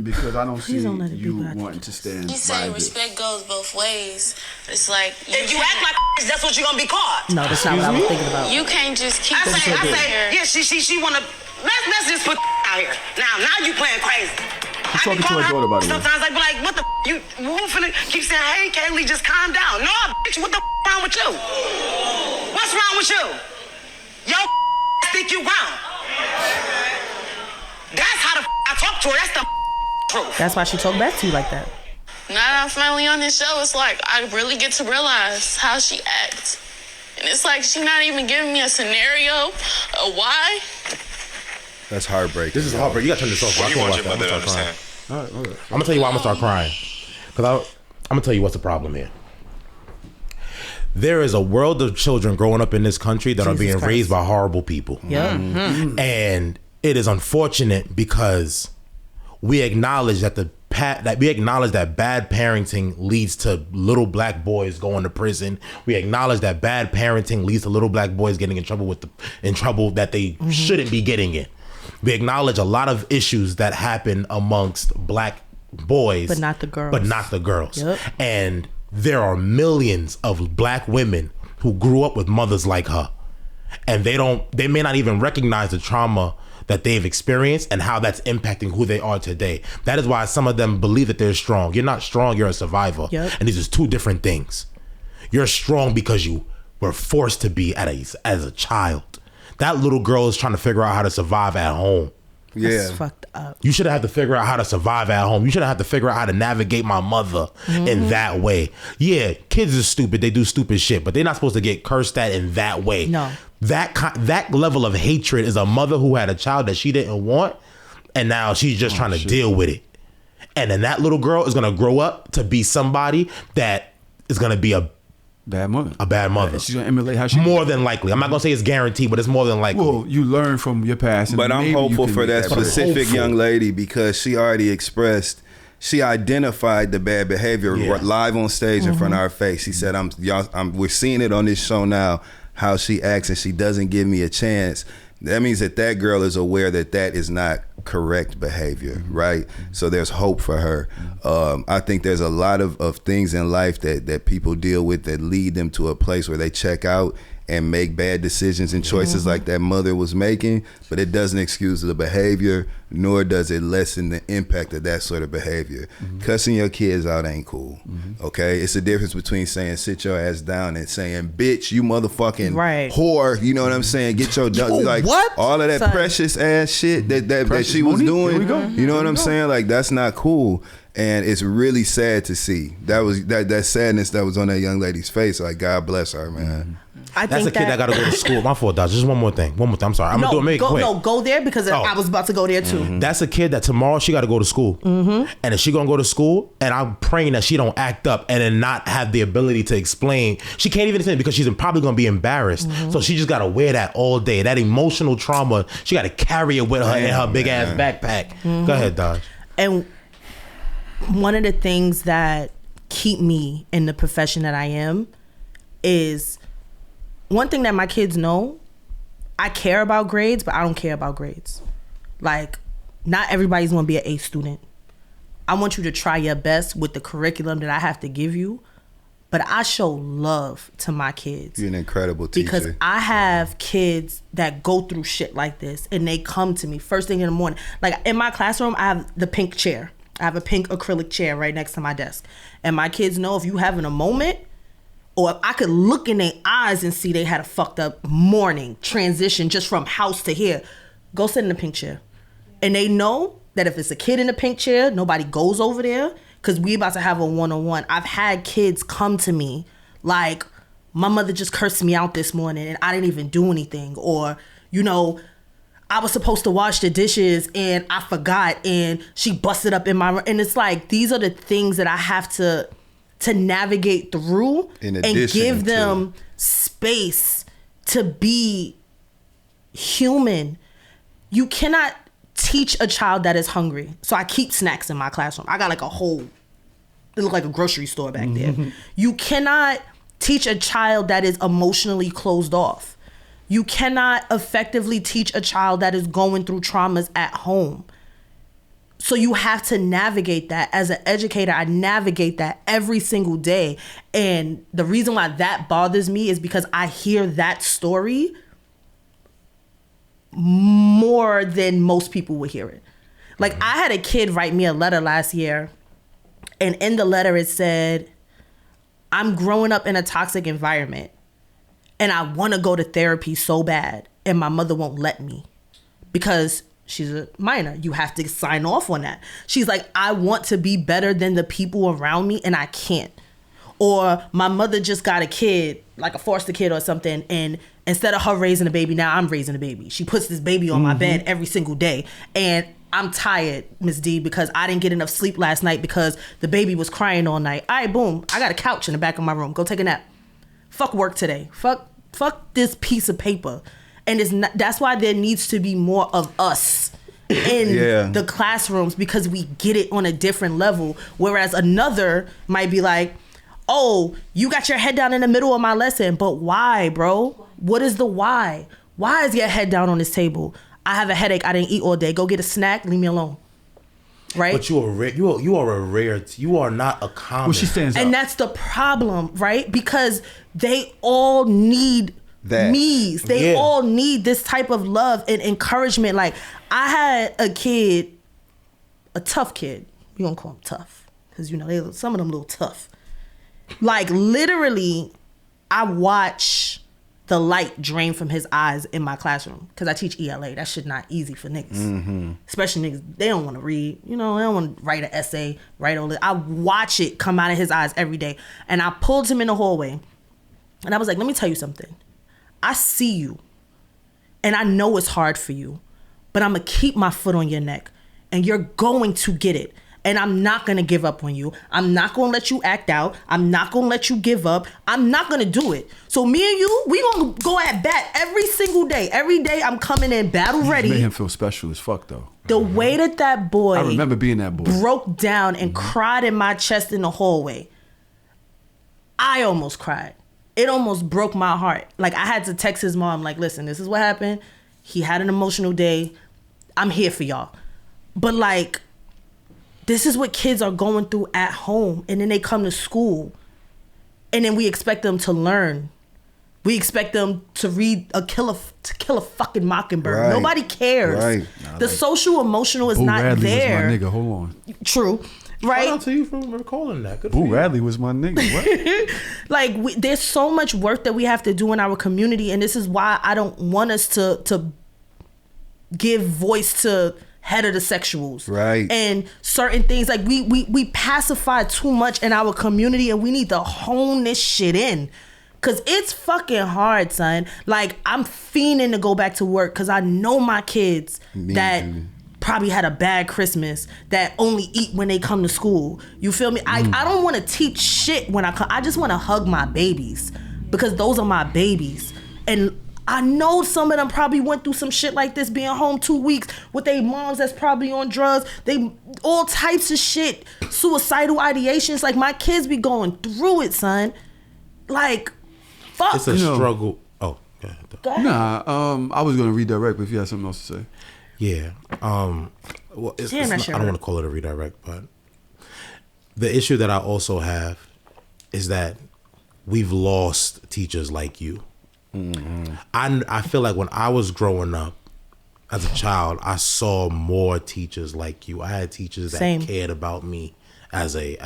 Because I don't see you wanting to stand You say by respect goes both ways. It's like if you act like that's what you're gonna be caught. No, that's not what I was thinking about. you can't just keep. I say, yeah, she wanna. Let's just put out here. Now you playing crazy. She's talking to her daughter, by the way. Sometimes I be like, what the you who finna keep saying, hey Kaylee, just calm down. No, bitch, what the wrong with you? What's wrong with you? Yo think you wrong. That's how the I talk to her. That's the truth. That's why she talked back to you like that. Now that I'm finally on this show, it's like I really get to realize how she acts. And it's like she's not even giving me a scenario of why. That's heartbreaking. This is heartbreaking. You gotta turn this off. I can't watch that. I'm gonna start crying. I'm gonna tell you why I'm gonna start crying. Because I'm gonna tell you what's the problem here. There is a world of children growing up in this country that are being raised by horrible people. Yeah. And it is unfortunate because we acknowledge that that bad parenting leads to little black boys going to prison. We acknowledge that bad parenting leads to little black boys getting in trouble that they shouldn't be getting in. We acknowledge a lot of issues that happen amongst black boys, but not the girls. Yep. And there are millions of black women who grew up with mothers like her, and they may not even recognize the trauma that they've experienced and how that's impacting who they are today. That is why some of them believe that they're strong. You're not strong, you're a survivor. Yep. And these are two different things. You're strong because you were forced to be as a child. That little girl is trying to figure out how to survive at home. That's fucked up. You should have to figure out how to survive at home. You should have to figure out how to navigate my mother in that way. Yeah, kids are stupid. They do stupid shit, but they're not supposed to get cursed at in that way. No. That level of hatred is a mother who had a child that she didn't want, and now she's just trying to deal with it. And then that little girl is going to grow up to be somebody that is going to be a bad mother. A bad mother. She's going to emulate how she... More than likely. I'm not going to say it's guaranteed, but it's more than likely. Well, you learn from your past. But I'm hopeful for that specific young lady because she already expressed... She identified the bad behavior live on stage in front of our face. She said, we're seeing it on this show now, how she acts, and she doesn't give me a chance. That means that girl is aware that is not correct behavior, right? So there's hope for her. I think there's a lot of things in life that people deal with that lead them to a place where they check out and make bad decisions and choices like that mother was making, but it doesn't excuse the behavior, nor does it lessen the impact of that sort of behavior. Cussing your kids out ain't cool, okay? It's the difference between saying sit your ass down and saying, bitch, you motherfucking whore, you know what I'm saying? Get your, like, all of that precious ass shit that she was doing, you know what I'm saying? Like, that's not cool. And it's really sad to see. That was that sadness that was on that young lady's face. Like, God bless her, man. That's a kid that got to go to school. My fault, Daj. Just one more thing. I'm sorry. I'm going to do it quick. No, go there because I was about to go there too. That's a kid that tomorrow she got to go to school. And if she going to go to school, and I'm praying that she don't act up and then not have the ability to explain. She can't even explain because she's probably going to be embarrassed. So she just got to wear that all day. That emotional trauma, she got to carry it with her in her big ass backpack. Go ahead, Daj. And one of the things that keep me in the profession that I am is one thing that my kids know. I care about grades, but I don't care about grades. Like, not everybody's gonna be an A student. I want you to try your best with the curriculum that I have to give you, but I show love to my kids. You're an incredible teacher. Because I have kids that go through shit like this and they come to me first thing in the morning. Like, in my classroom, I have the pink chair. I have a pink acrylic chair right next to my desk. And my kids know if you having a moment, or if I could look in their eyes and see they had a fucked up morning transition just from house to here, go sit in the pink chair. And they know that if it's a kid in the pink chair, nobody goes over there because we about to have a one-on-one. I've had kids come to me like, my mother just cursed me out this morning and I didn't even do anything. Or, you know, I was supposed to wash the dishes and I forgot and she busted up in my room. And it's like, these are the things that I have to navigate through and give them space to be human. You cannot teach a child that is hungry. So I keep snacks in my classroom. I got like it looked like a grocery store back there. You cannot teach a child that is emotionally closed off. You cannot effectively teach a child that is going through traumas at home. So you have to navigate that. As an educator, I navigate that every single day. And the reason why that bothers me is because I hear that story more than most people would hear it. Like, I had a kid write me a letter last year, and in the letter it said, I'm growing up in a toxic environment and I want to go to therapy so bad and my mother won't let me because she's a minor. You have to sign off on that. She's like, I want to be better than the people around me and I can't. Or my mother just got a kid, like a foster kid or something, and instead of her raising a baby, now I'm raising a baby. She puts this baby on my bed every single day. And I'm tired, Miss D, because I didn't get enough sleep last night because the baby was crying all night. All right, boom. I got a couch in the back of my room. Go take a nap. Fuck work today. Fuck this piece of paper. And that's why there needs to be more of us in the classrooms, because we get it on a different level. Whereas another might be like, oh, you got your head down in the middle of my lesson. But why, bro? What is the why? Why is your head down on this table? I have a headache. I didn't eat all day. Go get a snack. Leave me alone. Right? But you are a rare. You are not a common. Well, she stands and up. That's the problem, right? Because they all need me's. They all need this type of love and encouragement. Like, I had a kid, a tough kid. We gonna call him tough because, you know, some of them a little tough. Like, literally, I watch the light drain from his eyes in my classroom because I teach ELA. That shit not easy for niggas. Especially niggas, they don't want to read. You know, they don't want to write an essay, write all that. I watch it come out of his eyes every day. And I pulled him in the hallway. And I was like, let me tell you something. I see you. And I know it's hard for you. But I'm going to keep my foot on your neck. And you're going to get it. And I'm not going to give up on you. I'm not going to let you act out. I'm not going to let you give up. I'm not going to do it. So me and you, we going to go at bat every single day. Every day I'm coming in battle ready. You made him feel special as fuck, though. The way that boy... I remember being that boy. ...broke down and cried in my chest in the hallway. I almost cried. It almost broke my heart. Like, I had to text his mom, like, listen, this is what happened. He had an emotional day. I'm here for y'all. But, like... This is what kids are going through at home. And then they come to school. And then we expect them to learn. We expect them to read to kill a fucking mockingbird. Right. Nobody cares. Right. The social emotional is Boo not Radley there. was my nigga. Hold on. True. Right? Shout out to you for recalling that. Good Boo for you. Radley was my nigga. What? Like, there's so much work that we have to do in our community. And this is why I don't want us to give voice to heterosexuals, right? And certain things, like we pacify too much in our community, and we need to hone this shit in, cause it's fucking hard, son. Like, I'm fiending to go back to work because I know my kids that probably had a bad Christmas, that only eat when they come to school. You feel me? I don't want to teach shit when I come. I just want to hug my babies because those are my babies. And I know some of them probably went through some shit like this, being home 2 weeks with their moms that's probably on drugs. They all types of shit, suicidal ideations. Like, my kids be going through it, son. Like, fuck. It's a struggle. Oh, go ahead. Nah, I was gonna redirect, but if you had something else to say. Yeah. Well, it's not, I don't want to call it a redirect, but the issue that I also have is that we've lost teachers like you. I feel like when I was growing up as a child, I saw more teachers like you. I had teachers that cared about me as a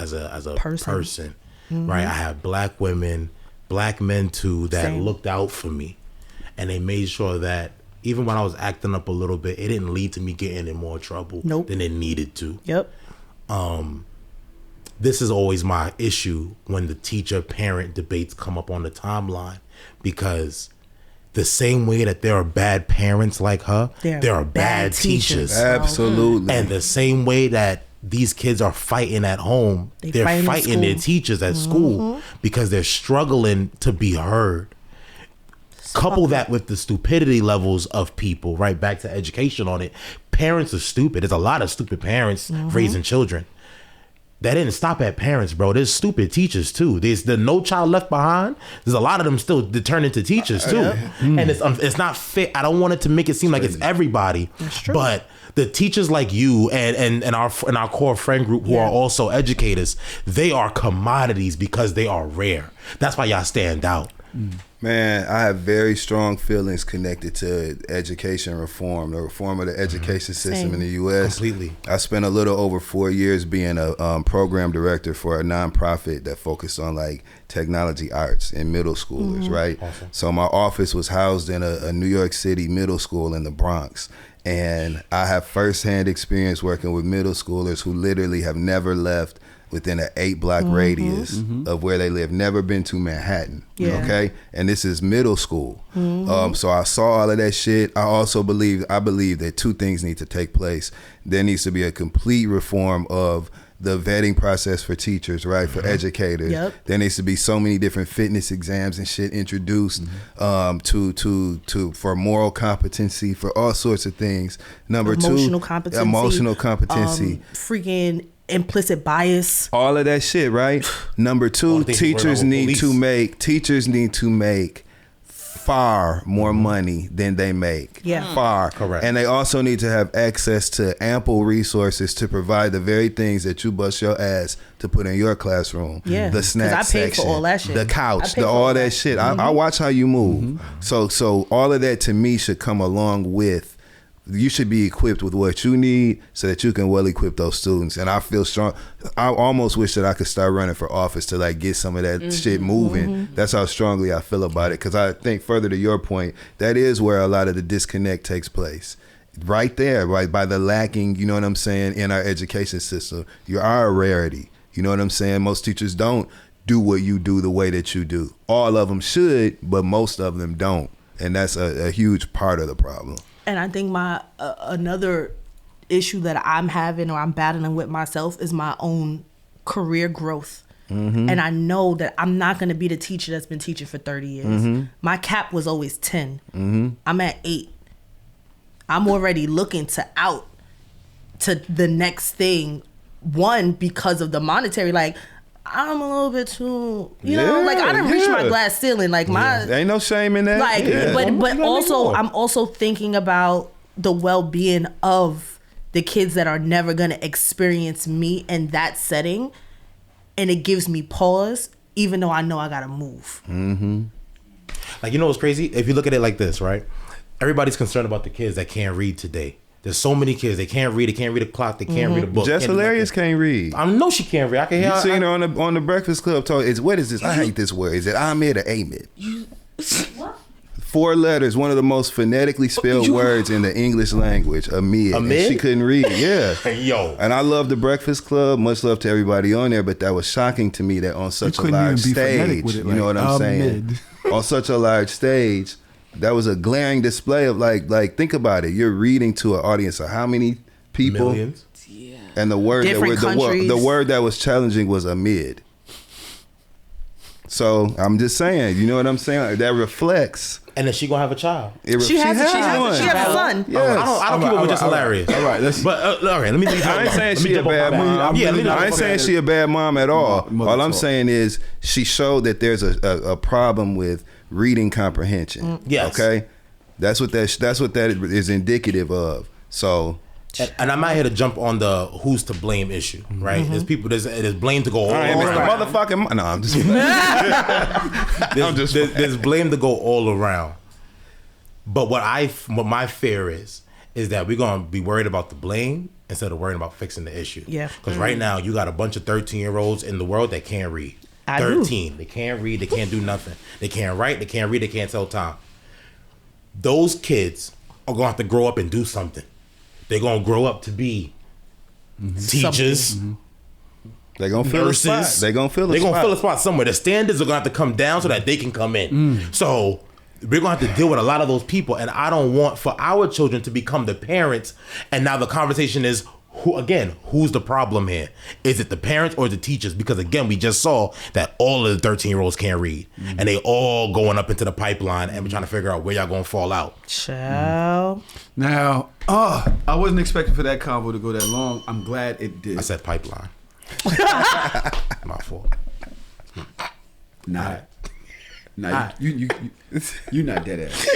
person. Right? I had black women, black men too, that looked out for me, and they made sure that even when I was acting up a little bit, it didn't lead to me getting in more trouble than it needed to. Yep. This is always my issue when the teacher-parent debates come up on the timeline, because the same way that there are bad parents like her, there are bad teachers. Absolutely. And the same way that these kids are fighting at home, they're fighting their teachers at school because they're struggling to be heard. Couple that with the stupidity levels of people, right? Back to education on it. Parents are stupid. There's a lot of stupid parents raising children. That didn't stop at parents, bro. There's stupid teachers too. There's the No Child Left Behind. There's a lot of them still turn into teachers too. And it's not fit. I don't want it to make it seem like it's everybody. That's true. But the teachers like you and our core friend group who are also educators, they are commodities because they are rare. That's why y'all stand out. Man, I have very strong feelings connected to education reform, the reform of the education system in the U.S. Completely. I spent a little over 4 years being a program director for a nonprofit that focused on like technology arts in middle schoolers, right? Awesome. So my office was housed in a New York City middle school in the Bronx. And I have firsthand experience working with middle schoolers who literally have never left within an 8-block radius of where they live, never been to Manhattan, okay? And this is middle school. So I saw all of that shit. I believe that two things need to take place. There needs to be a complete reform of the vetting process for teachers, right? For educators. There needs to be so many different fitness exams and shit introduced for moral competency, for all sorts of things. Emotional competency. Freaking implicit bias, all of that shit, right? Number two, teachers need to make far more money than they make. Far. Correct. And they also need to have access to ample resources to provide the very things that you bust your ass to put in your classroom. The snack section, for all that shit. The couch, all that shit. I watch how you move. So all of that to me should come along with, you should be equipped with what you need so that you can well equip those students. And I feel strong. I almost wish that I could start running for office to like get some of that shit moving. That's how strongly I feel about it. Because I think further to your point, that is where a lot of the disconnect takes place. Right there, right by the lacking, you know what I'm saying, in our education system. You are a rarity. You know what I'm saying? Most teachers don't do what you do the way that you do. All of them should, but most of them don't. And that's a huge part of the problem. And I think my another issue that I'm having or I'm battling with myself is my own career growth. And I know that I'm not going to be the teacher that's been teaching for 30 years. My cap was always 10. I'm at 8. I'm already looking to out to the next thing. One, because of the monetary, like I'm a little bit too, you know, like I didn't reach my glass ceiling. Like there ain't no shame in that. Like, but also I'm also thinking about the well-being of the kids that are never gonna experience me in that setting, and it gives me pause, even though I know I gotta move. Like, you know what's crazy? If you look at it like this, right? Everybody's concerned about the kids that can't read today. There's so many kids. They can't read. They can't read a clock. They can't read a book. Jess Hilarious can't read. I know she can't read. I can hear. You seen her on the Breakfast Club talk. What is this? I hate this word. Is it Ahmed or Ahmed? What? 4 letters. One of the most phonetically spelled words in the English language. Ahmed. And she couldn't read. Yeah. Yo. And I love the Breakfast Club. Much love to everybody on there. But that was shocking to me that on such a large stage, you know what I'm saying? On such a large stage. That was a glaring display of like think about it. You're reading to an audience of how many people? Millions. Yeah. And the word the word that was challenging was amid. So I'm just saying, you know what I'm saying? That reflects. And then she gonna have a child. She has a son. Yes. I don't keep it with just hilarious. All right, let's. But all right, let me. I ain't saying she a bad mom. I ain't saying she a bad mom at all. All I'm saying is she showed that there's a problem with reading comprehension. Yes. Okay. That's what that is indicative of. So. And I'm not here to jump on the who's to blame issue, right? There's people. There's blame to go all around. Motherfucking. No, I'm just. There's blame to go all around. But what my fear is that we're gonna be worried about the blame instead of worrying about fixing the issue. Yeah. Because right now you got a bunch of 13-year-olds in the world that can't read. 13. They can't read. They can't do nothing. They can't write. They can't read. They can't tell time. Those kids are gonna have to grow up and do something. They're gonna grow up to be teachers. They're gonna fill a spot. They're gonna fill a spot somewhere. The standards are gonna have to come down so that they can come in. So we're gonna have to deal with a lot of those people, and I don't want for our children to become the parents. And now the conversation is, who's the problem here? Is it the parents or the teachers? Because again, we just saw that all of the 13-year-olds can't read, and they all going up into the pipeline, and we're trying to figure out where y'all gonna fall out. Child. Now, I wasn't expecting for that convo to go that long. I'm glad it did. I said pipeline. My fault. Nah, you not dead ass.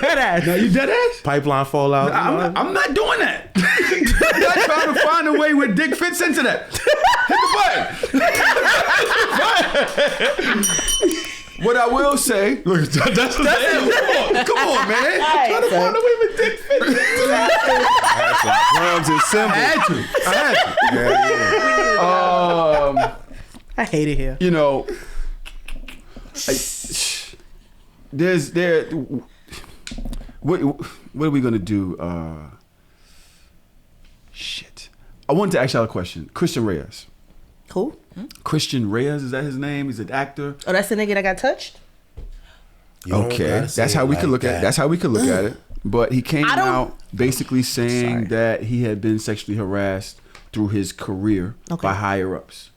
Dead ass. No, you dead ass. Pipeline fallout. I'm not doing that. I'm not trying to find a way where dick fits into that. Hit the button. What I will say, that's it. Come on, man. Trying to find a way where dick fits into that. Drums and cymbals. I had to. I hate it here. You know, what are we gonna do? Shit. I wanted to ask y'all a question. Christian Reyes. Who? Christian Reyes, is that his name? He's an actor. Oh, that's the nigga that got touched? Okay, that's how we could look at it. That's how we could look at it. But he came out basically saying that he had been sexually harassed through his career by higher ups.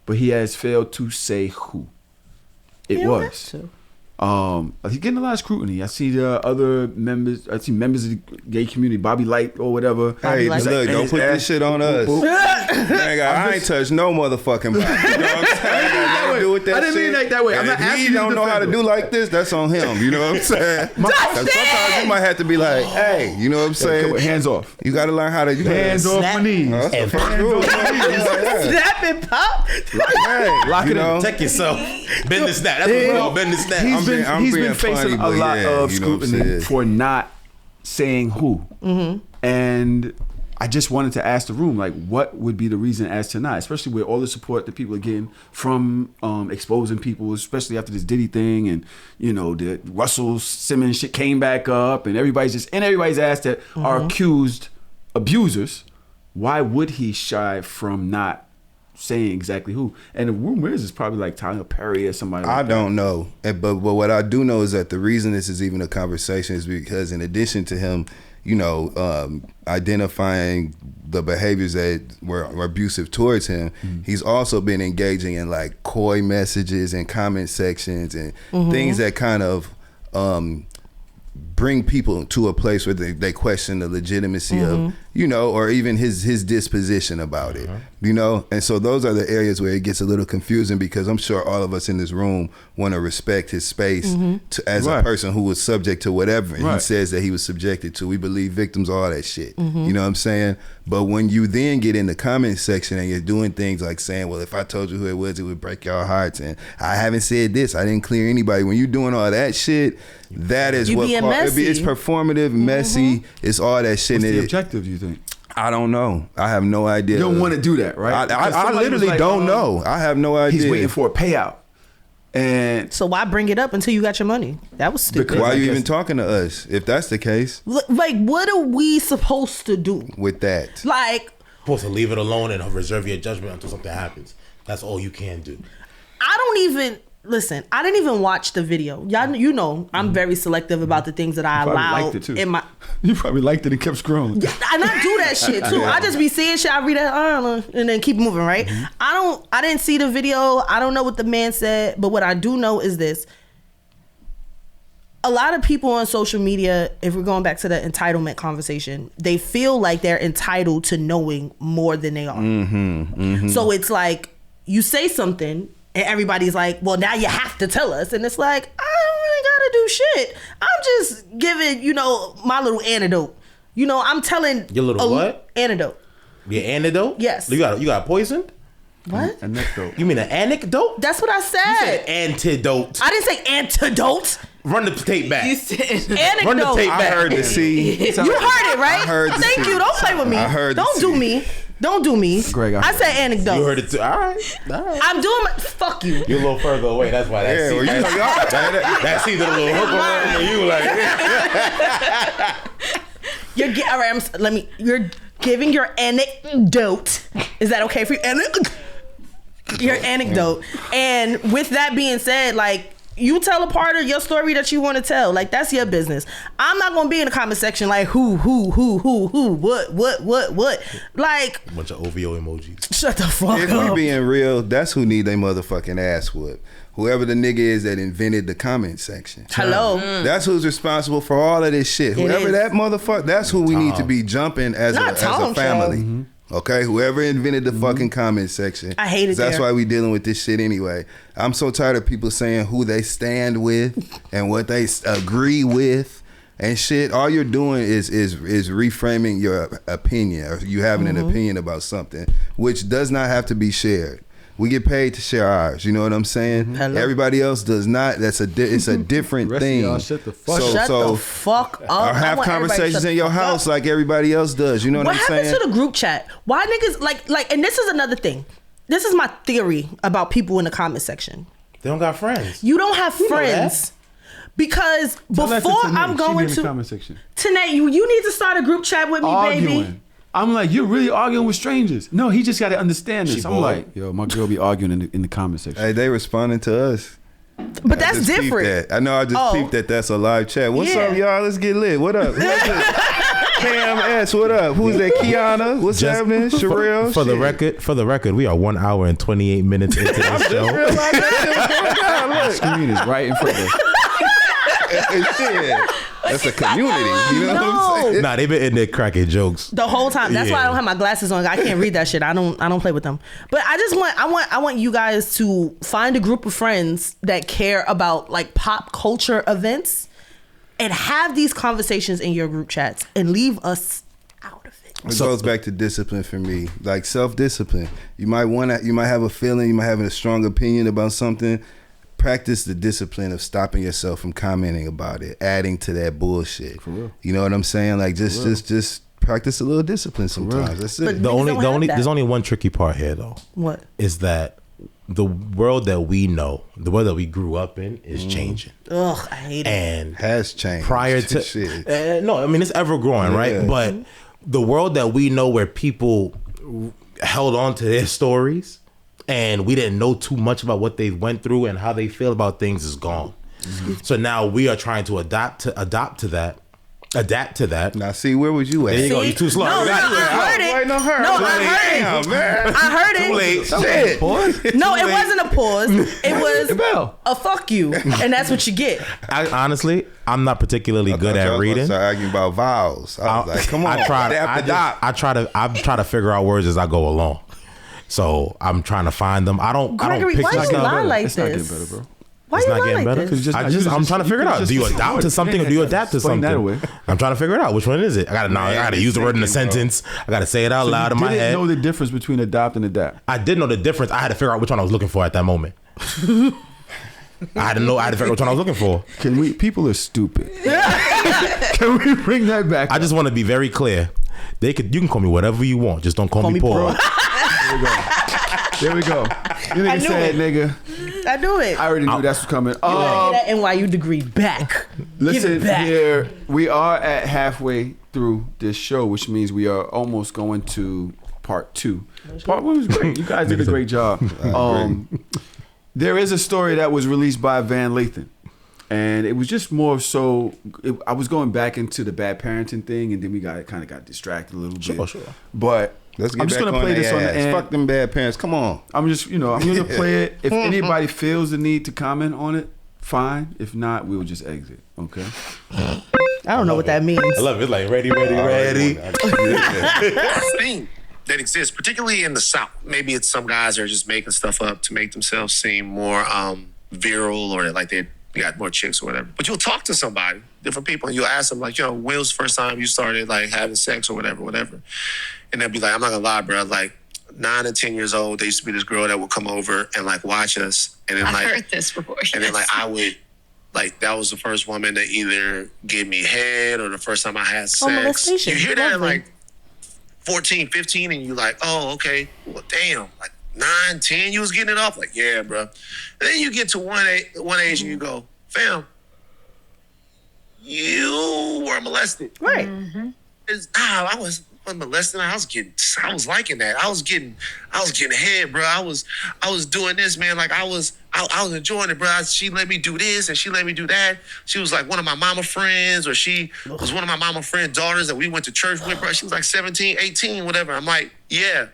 But he has failed to say who it was. He's getting a lot of scrutiny. I see the other members. I see members of the gay community, Bobby Light or whatever. Hey, look, don't put this shit on us. I ain't touched no motherfucking body. You know what I'm saying? I didn't mean it that way. I'm not asking you. He don't know how to do like this. That's on him. You know what I'm saying? Sometimes you might have to be like, hey, you know what I'm saying? Hands off. You got to learn how to. Hands off my knees. Snap and pop. Lock it in. Protect yourself. Bend the snap. That's what we call bend the snap. He's been facing a lot of scrutiny for not saying who. And I just wanted to ask the room, like, what would be the reason as to not, especially with all the support that people are getting from exposing people, especially after this Diddy thing, and you know the Russell Simmons shit came back up, and everybody's asked that are accused abusers. Why would he shy from not saying exactly who? And the rumor is it's probably like Tyler Perry or somebody like I don't know. But what I do know is that the reason this is even a conversation is because in addition to him, you know, identifying the behaviors that were abusive towards him, he's also been engaging in like coy messages and comment sections and things that kind of bring people to a place where they question the legitimacy of, you know, or even his disposition about it, you know? And so those are the areas where it gets a little confusing, because I'm sure all of us in this room want to respect his space as a person who was subject to whatever he says that he was subjected to. We believe victims, all that shit. You know what I'm saying? But when you then get in the comment section and you're doing things like saying, well, if I told you who it would break your hearts, and I haven't said this, I didn't clear anybody. When you're doing all that shit, that is it's performative, messy, it's all that shit. What's the objective, do you think? I don't know. I have no idea. You don't want to do that, right? I literally don't know. I have no idea. He's waiting for a payout. And so why bring it up until you got your money? That was stupid. Why are you even talking to us if that's the case? Like, what are we supposed to do with that? Like, supposed to leave it alone and reserve your judgment until something happens. That's all you can do. I don't even listen. I didn't even watch the video. Y'all, you know, I'm very selective about the things that I allow in my. You probably liked it and kept scrolling. Yeah, and I do that shit too. I just be seeing shit. I read it and then keep moving. Right. I didn't see the video. I don't know what the man said, but what I do know is this. A lot of people on social media, if we're going back to the entitlement conversation, they feel like they're entitled to knowing more than they are. So it's like you say something and everybody's like, well, now you have to tell us. And it's like, I don't really gotta do shit. I'm just giving, you know, my little antidote. You know, I'm telling your little what? Antidote. Your antidote? Yes. You got poisoned? What? Anecdote. You mean an anecdote? That's what I said. You said antidote. I didn't say antidote. Run the tape back. You said anecdote. Run the tape back. I heard the C. You heard it, right? I heard the Thank C. you. Don't play with me. I heard Don't the do C. me. Don't do me. Greg, I said anecdote. You heard it too. All right. I'm doing my... Fuck you. You're a little further away. That's why that seems a little hook around for you. Like, all right, you're giving your anecdote. Is that okay for you? Your anecdote. And with that being said, like, you tell a part of your story that you want to tell. Like, that's your business. I'm not gonna be in the comment section like who, what. Like a bunch of OVO emojis. Shut the fuck if up. If we being real, that's who need their motherfucking ass whooped. Whoever the nigga is that invented the comment section. Hello. That's who's responsible for all of this shit. Whoever that motherfucker, that's who we need to be jumping as a family. Okay, whoever invented the fucking comment section. I hate it. That's why we dealing with this shit anyway. I'm so tired of people saying who they stand with and what they agree with and shit. All you're doing is reframing your opinion, or you having an opinion about something, which does not have to be shared. We get paid to share ours. You know what I'm saying? Everybody else does not. It's a different thing. Y'all shut the fuck up. Shut the fuck up. Or have conversations in your house like everybody else does. You know what I'm saying? What happened to the group chat? Why niggas like? And this is another thing. This is my theory about people in the comment section. They don't got friends. You don't have friends. Because before I'm going to comment section. Tanae, you need to start a group chat with me, baby. I'm like, you're really arguing with strangers. No, he just got to understand this. I'm like, yo, my girl be arguing in the comment section. Hey, they responding to us. But that's different. I know. I just peeped that. That's a live chat. What's up, y'all? Let's get lit. What up? Cam S. What up? Who's that? Kiana. What's happening? Sherelle. For the record, we are 1 hour and 28 minutes into this show. The screen is right in front of us. Shit. That's a community. You know what I'm saying? Nah, they been in there cracking jokes the whole time. That's why I don't have my glasses on. I can't read that shit. I don't play with them. But I want you guys to find a group of friends that care about like pop culture events and have these conversations in your group chats and leave us out of it. It goes back to discipline for me, like self-discipline. You might have a feeling, you might have a strong opinion about something. Practice the discipline of stopping yourself from commenting about it, adding to that bullshit. For real. You know what I'm saying? Like just practice a little discipline sometimes. That's it. There's only one tricky part here though. What? Is that the world that we know, the world that we grew up in is changing. Ugh, I hate it. And has changed. Prior to shit. No, I mean it's ever growing, right? But the world that we know where people held on to their stories and we didn't know too much about what they went through and how they feel about things is gone. So now we are trying to adapt to that. Now, see, where was you at? There you go. You too slow. No, I heard it. No, I heard it. I heard it. Too late. Shit. No, it wasn't a pause. It was a fuck you, and that's what you get. Honestly, I'm not particularly good at reading. Start arguing about vowels. I was like, come on. I try to figure out words as I go along. So I'm trying to find them. Gregory, why you lie like this? It's not getting better, bro. Why it's you not lie getting like better. this? I'm trying to figure it out. Do you adapt to something or do you adapt to something? I'm trying to figure it out. Which one is it? I gotta use the word in a sentence. I gotta say it out loud in my head. You didn't know the difference between adopt and adapt. I did know the difference. I had to figure out which one I was looking for at that moment. I had to figure out which one I was looking for. People are stupid. Can we bring that back? I just want to be very clear. You can call me whatever you want. Just don't call me Paul. There we go. You nigga said, nigga. I knew it. I already knew that's what's coming. Get that NYU degree back. Listen, we are at halfway through this show, which means we are almost going to part 2. Part 1 was great. You guys did a great job. There is a story that was released by Van Lathan. And it was just more so, I was going back into the bad parenting thing, and then we kind of got distracted a little bit. Sure. But I'm just going to play this on the end. Fuck them bad parents. Come on. I'm going to play it. If anybody feels the need to comment on it, fine. If not, we'll just exit. Okay? I don't know what that means. I love it. It's like ready. Thing that exists, particularly in the South. Maybe it's some guys that are just making stuff up to make themselves seem more virile, or like they got more chicks or whatever. But you'll talk to somebody, different people, and you'll ask them, like, when was the first time you started like having sex or whatever. And they'll be like, I'm not gonna lie, bro, like 9 and 10 years old, there used to be this girl that would come over and like watch us. And then I've heard this before. And then like I would, like, that was the first woman that either gave me head or the first time I had sex. Molestation. You hear that at like 14, 15, and you like, oh, okay, well, damn, like 9, 10, you was getting it off? Like, yeah, bro. And then you get to one age and you go, fam, you were molested. Right. I wasn't molested. I was liking that. I was getting head, bro. I was doing this, man. Like I was enjoying it, bro. She let me do this and she let me do that. She was like one of my mama friends, or she was one of my mama friend's daughters that we went to church with, bro. She was like 17, 18, whatever. I'm like, yeah,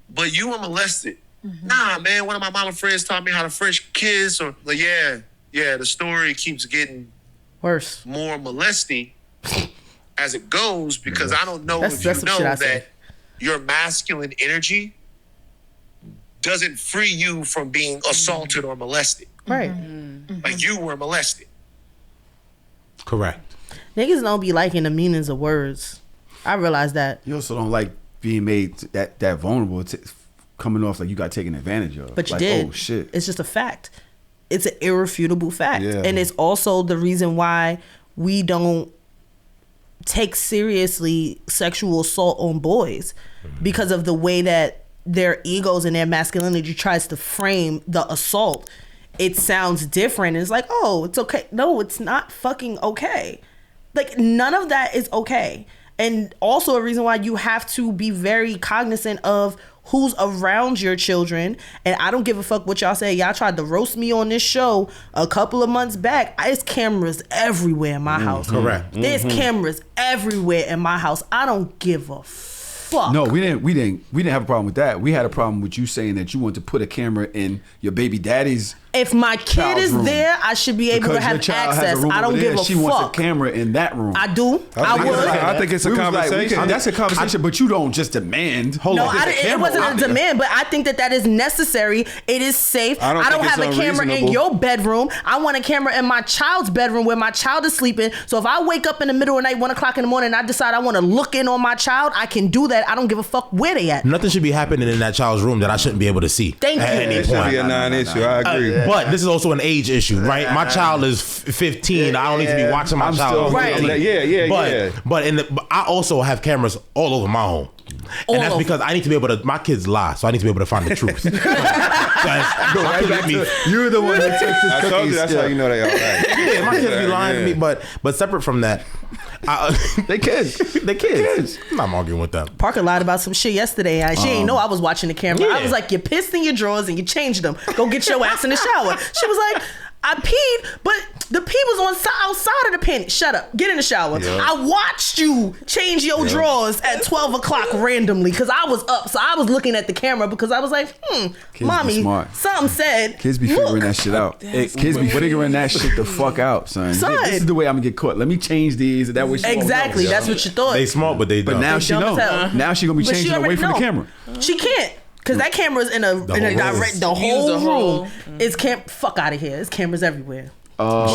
but you were molested. Nah, man. One of my mama friends taught me how to French kiss, or like, yeah. The story keeps getting worse, more molesty as it goes, because I don't know if you know that your masculine energy doesn't free you from being assaulted or molested. Right. Like you were molested. Correct. Niggas don't be liking the meanings of words. I realize that. You also don't like being made that vulnerable, coming off like you got taken advantage of. But you like, did. Oh shit. It's just a fact. It's an irrefutable fact. Yeah. And it's also the reason why we don't take seriously sexual assault on boys, because of the way that their egos and their masculinity tries to frame the assault. It sounds different. It's like, oh, it's okay. No, it's not fucking okay. Like, none of that is okay. And also a reason why you have to be very cognizant of who's around your children. And I don't give a fuck what y'all say. Y'all tried to roast me on this show a couple of months back. There's cameras everywhere in my house. Correct. There's cameras everywhere in my house. I don't give a fuck. No, we didn't have a problem with that. We had a problem with you saying that you want to put a camera in your baby daddy's. If my kid is there, I should be able to have access. I don't give a fuck. She wants a camera in that room. I do. I think it's a conversation. That's a conversation, but you don't just demand. It wasn't a demand, but I think that is necessary. It is safe. I don't have a camera in your bedroom. I want a camera in my child's bedroom where my child is sleeping. So if I wake up in the middle of the night, 1 o'clock in the morning, and I decide I want to look in on my child, I can do that. I don't give a fuck where they at. Nothing should be happening in that child's room that I shouldn't be able to see. Thank you. At any It point. should be a non-issue. I agree. But this is also an age issue, right? My child is 15. I don't need to be watching my child. But I also have cameras all over my home. And that's because I need to be able to. My kids lie, so I need to be able to find the truth. You're the one that takes this. I told you that's how you know they all right. Yeah, my kids be lying to me, but separate from that, they kids. I'm not arguing with them. Parker lied about some shit yesterday. She ain't know I was watching the camera. Yeah. I was like, you pissed in your drawers and you changed them. Go get your ass in the shower. She was like, I peed, but the pee was outside of the panty. Shut up. Get in the shower. Yep. I watched you change your drawers at 12 o'clock randomly because I was up. So I was looking at the camera because I was like, mommy, something said. Kids be figuring that shit out. Kids be figuring that shit the fuck out, son. This is the way I'm gonna get caught. Let me change these. That way she exactly. That's what you thought. They smart, but they dumb. But now she know. Now she gonna be changing away from the camera. She can't. Cause that camera is in a direct the whole room. It's fuck out of here. There's cameras everywhere.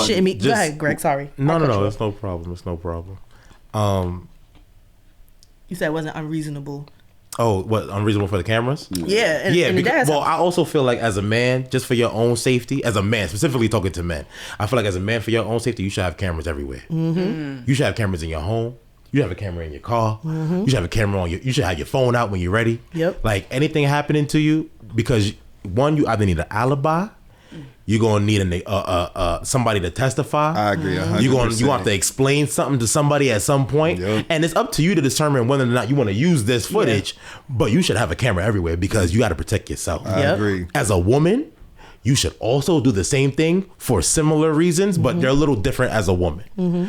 Shit me. Go ahead, Greg. Sorry. No. It's no problem. It's no problem. You said it wasn't unreasonable. Oh, what, unreasonable for the cameras? Yeah. Because, I also feel like as a man, just for your own safety, as a man, specifically talking to men, I feel like as a man, for your own safety, you should have cameras everywhere. Mm-hmm. You should have cameras in your home. You have a camera in your car. Mm-hmm. You should have a camera on you should have your phone out when you're ready. Yep. Like anything happening to you, because one, you either need an alibi, you're gonna need somebody to testify. I agree. 100%. You have to explain something to somebody at some point, and it's up to you to determine whether or not you want to use this footage. But you should have a camera everywhere because you got to protect yourself. I agree. As a woman, you should also do the same thing for similar reasons, but they're a little different as a woman. Mm-hmm.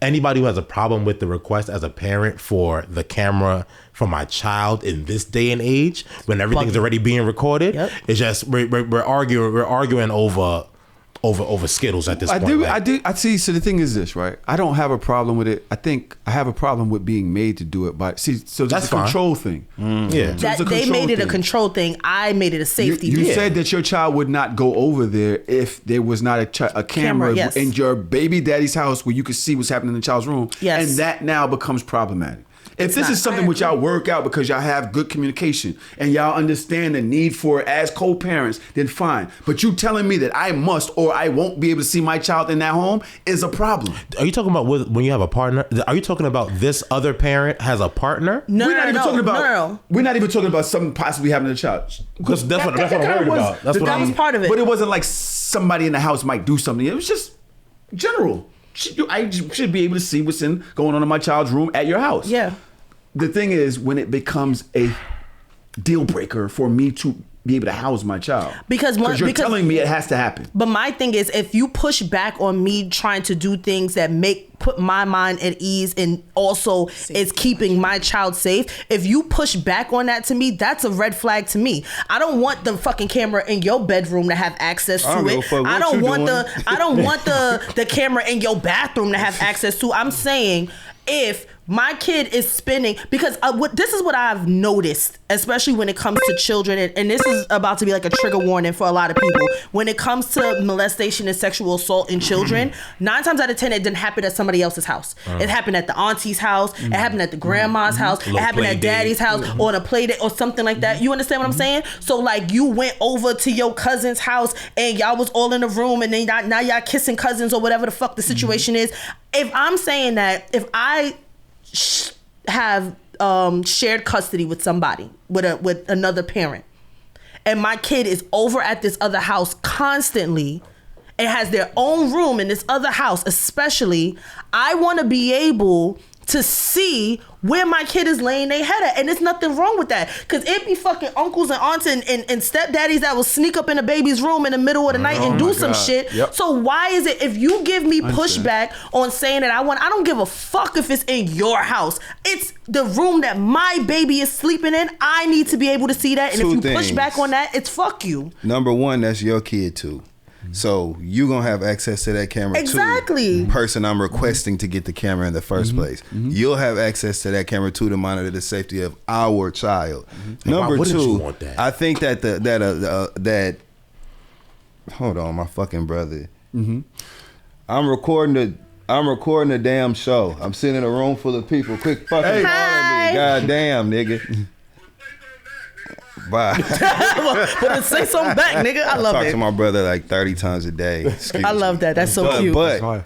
Anybody who has a problem with the request as a parent for the camera for my child in this day and age, when everything's already being recorded, it's just we're arguing over Skittles at this point. I see. So the thing is this, right? I don't have a problem with it. I think I have a problem with being made to do it. But so that's a control thing. Yeah, so they made it a control thing. I made it a safety. You said that your child would not go over there if there was not a camera in your baby daddy's house where you could see what's happening in the child's room. Yes, and that now becomes problematic. If this is something which y'all work out because y'all have good communication and y'all understand the need for it as co-parents, then fine. But you telling me that I must or I won't be able to see my child in that home is a problem. Are you talking about when you have a partner? Are you talking about this other parent has a partner? No, we're not even talking about. No. We're not even talking about something possibly happening to the child. Because that's what I'm worried about. That's what that was part of it. But it wasn't like somebody in the house might do something. It was just general. I should be able to see what's going on in my child's room at your house. Yeah. The thing is, when it becomes a deal breaker for me to be able to house my child, because you're telling me it has to happen. But my thing is, if you push back on me trying to do things that put my mind at ease and also is keeping my child safe, if you push back on that to me, that's a red flag to me. I don't want the fucking camera in your bedroom to have access to it. I don't want the camera in your bathroom to have access to. I'm saying if my kid is spending, because this is what I've noticed, especially when it comes to children, and this is about to be like a trigger warning for a lot of people. When it comes to molestation and sexual assault in children, 9 times out of 10, it didn't happen at somebody else's house. It happened at the auntie's house. It happened at the grandma's house. It happened at daddy's house or on a play date or something like that. You understand what I'm saying? So like you went over to your cousin's house and y'all was all in the room and then now y'all kissing cousins or whatever the fuck the situation is. If I'm saying that, if I have shared custody with somebody, with another parent, and my kid is over at this other house constantly and has their own room in this other house especially, I want to be able to see where my kid is laying their head at. And there's nothing wrong with that. Because it be fucking uncles and aunts and stepdaddies that will sneak up in a baby's room in the middle of the night and do some shit. Yep. So why is it, if you give me pushback on saying that I don't give a fuck if it's in your house. It's the room that my baby is sleeping in. I need to be able to see that. And if you push back on that, it's fuck you. Number one, that's your kid too. So you gonna have access to that camera exactly. too. Person I'm requesting to get the camera in the first place. You'll have access to that camera too to monitor the safety of our child. Number two, I think that that hold on, my fucking brother. I'm recording the damn show. I'm sitting in a room full of people. Quick fucking calling me. God damn, nigga. Bye. But say something back, nigga. I love it. I talk to my brother like 30 times a day. I love that. That's so cute. But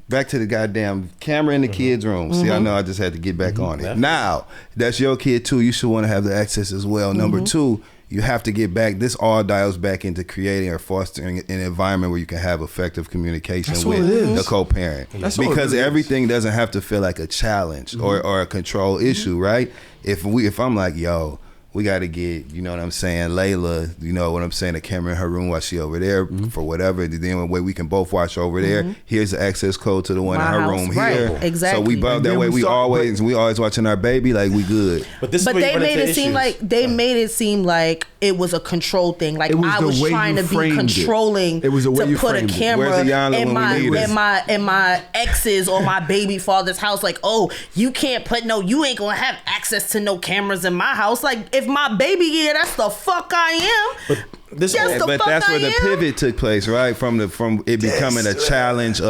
back to the goddamn camera in the kid's room. See, I know I just had to get back on it. Now, that's your kid too. You should want to have the access as well. Number two, you have to get back. This all dials back into creating or fostering an environment where you can have effective communication with the co-parent. Because everything doesn't have to feel like a challenge or a control issue, right? If I'm like, yo, we got to get, you know what I'm saying, Layla, you know what I'm saying, the camera in her room while she over there for whatever. The way we can both watch over there. Here's the access code to the one in her room here. Exactly. So we both that way. We always watching our baby like we good. But they made it seem like it was a control thing. Like I was trying to be controlling. It was the way to put a camera in my ex's or my baby father's house. Like, oh, you ain't gonna have access to no cameras in my house. Like, if my baby here, that's the fuck I am. But that's where the pivot took place, right? From it becoming a challenge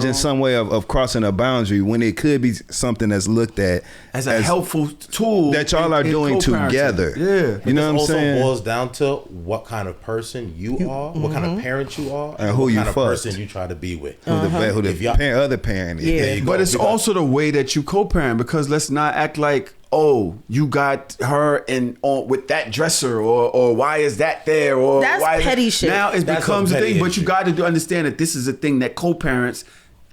in some way of crossing a boundary when it could be something that's looked at as a helpful tool that y'all are doing together. Yeah, you know what I'm saying? It also boils down to what kind of person you are, what kind of parent you are, and who you kind of person you try to be with. Who the other parent is. Yeah, but it's also the way that you co-parent, because let's not act like, oh, you got her with that dresser, or why is that there, or that's why petty shit. Now it becomes a thing, but you got to understand that this is a thing that co-parents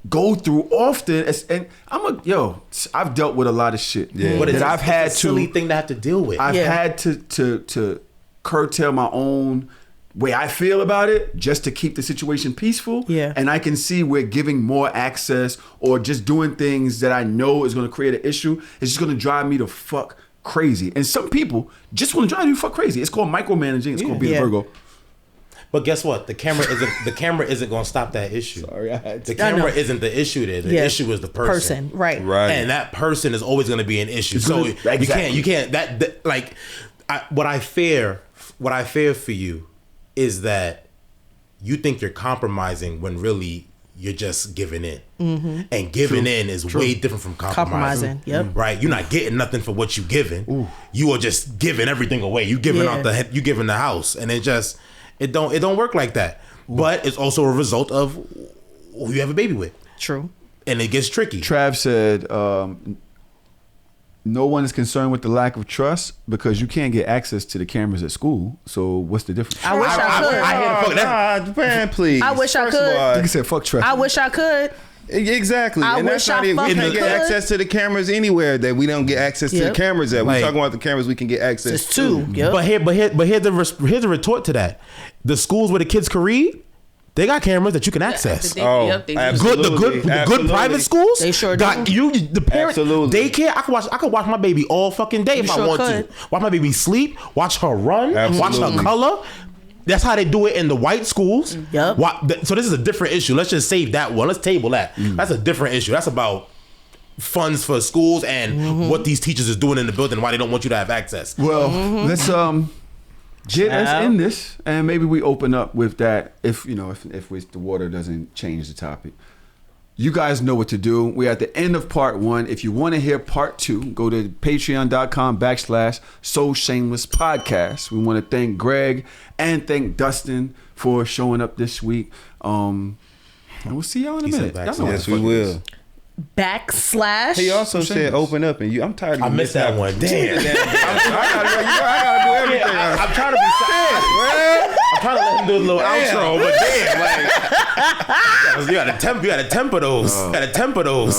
go through often. And I've dealt with a lot of shit that I've had to silly thing to have to deal with. I've had to curtail my own way I feel about it just to keep the situation peaceful. Yeah. And I can see where giving more access or just doing things that I know is going to create an issue is just going to drive me to fuck crazy. And some people just want to drive you fuck crazy. It's called micromanaging. It's called being a Virgo. But guess what? The camera isn't going to stop that issue. Sorry, the camera isn't the issue there. The issue is the person. Right. And that person is always going to be an issue. So you can't what I fear for you is that you think you're compromising when really you're just giving in. And giving in is way different from compromising. Yep. Right? You're not getting nothing for what you giving. Ooh. You are just giving everything away. You giving out you giving the house, and it don't work like that. Ooh. But it's also a result of who you have a baby with. True. And it gets tricky. Trav said, no one is concerned with the lack of trust because you can't get access to the cameras at school. So what's the difference? I wish I could. Man, please. I wish I could. I think he said fuck trust. I wish I could. Exactly. And that's not even, we can't get access to the cameras anywhere that we don't get access to the cameras at. We're talking about the cameras we can get access to. Yep. But here's the retort to that. The schools where the kids can read, they got cameras that you can access. Absolutely. The good private schools, they sure got do. The parents, daycare. I could watch my baby all fucking day if I want to. Watch my baby sleep, watch her run, watch her color. That's how they do it in the white schools. Yep. So this is a different issue. Let's just save that one. Let's table that. That's a different issue. That's about funds for schools and what these teachers is doing in the building, why they don't want you to have access. Well, let's end this, and maybe we open up with that. If the water doesn't change the topic, you guys know what to do. We're at the end of part 1. If you want to hear part 2, go to patreon.com/SoShamelessPodcast. We want to thank Greg and thank Dustin for showing up this week. And we'll see y'all in a minute. Yes, we will. / He also said open up, and I'm tired of I missed that one. Damn. I gotta do everything. I'm trying to be sad. I'm trying to let him do a little outro, but damn, like you gotta temper those.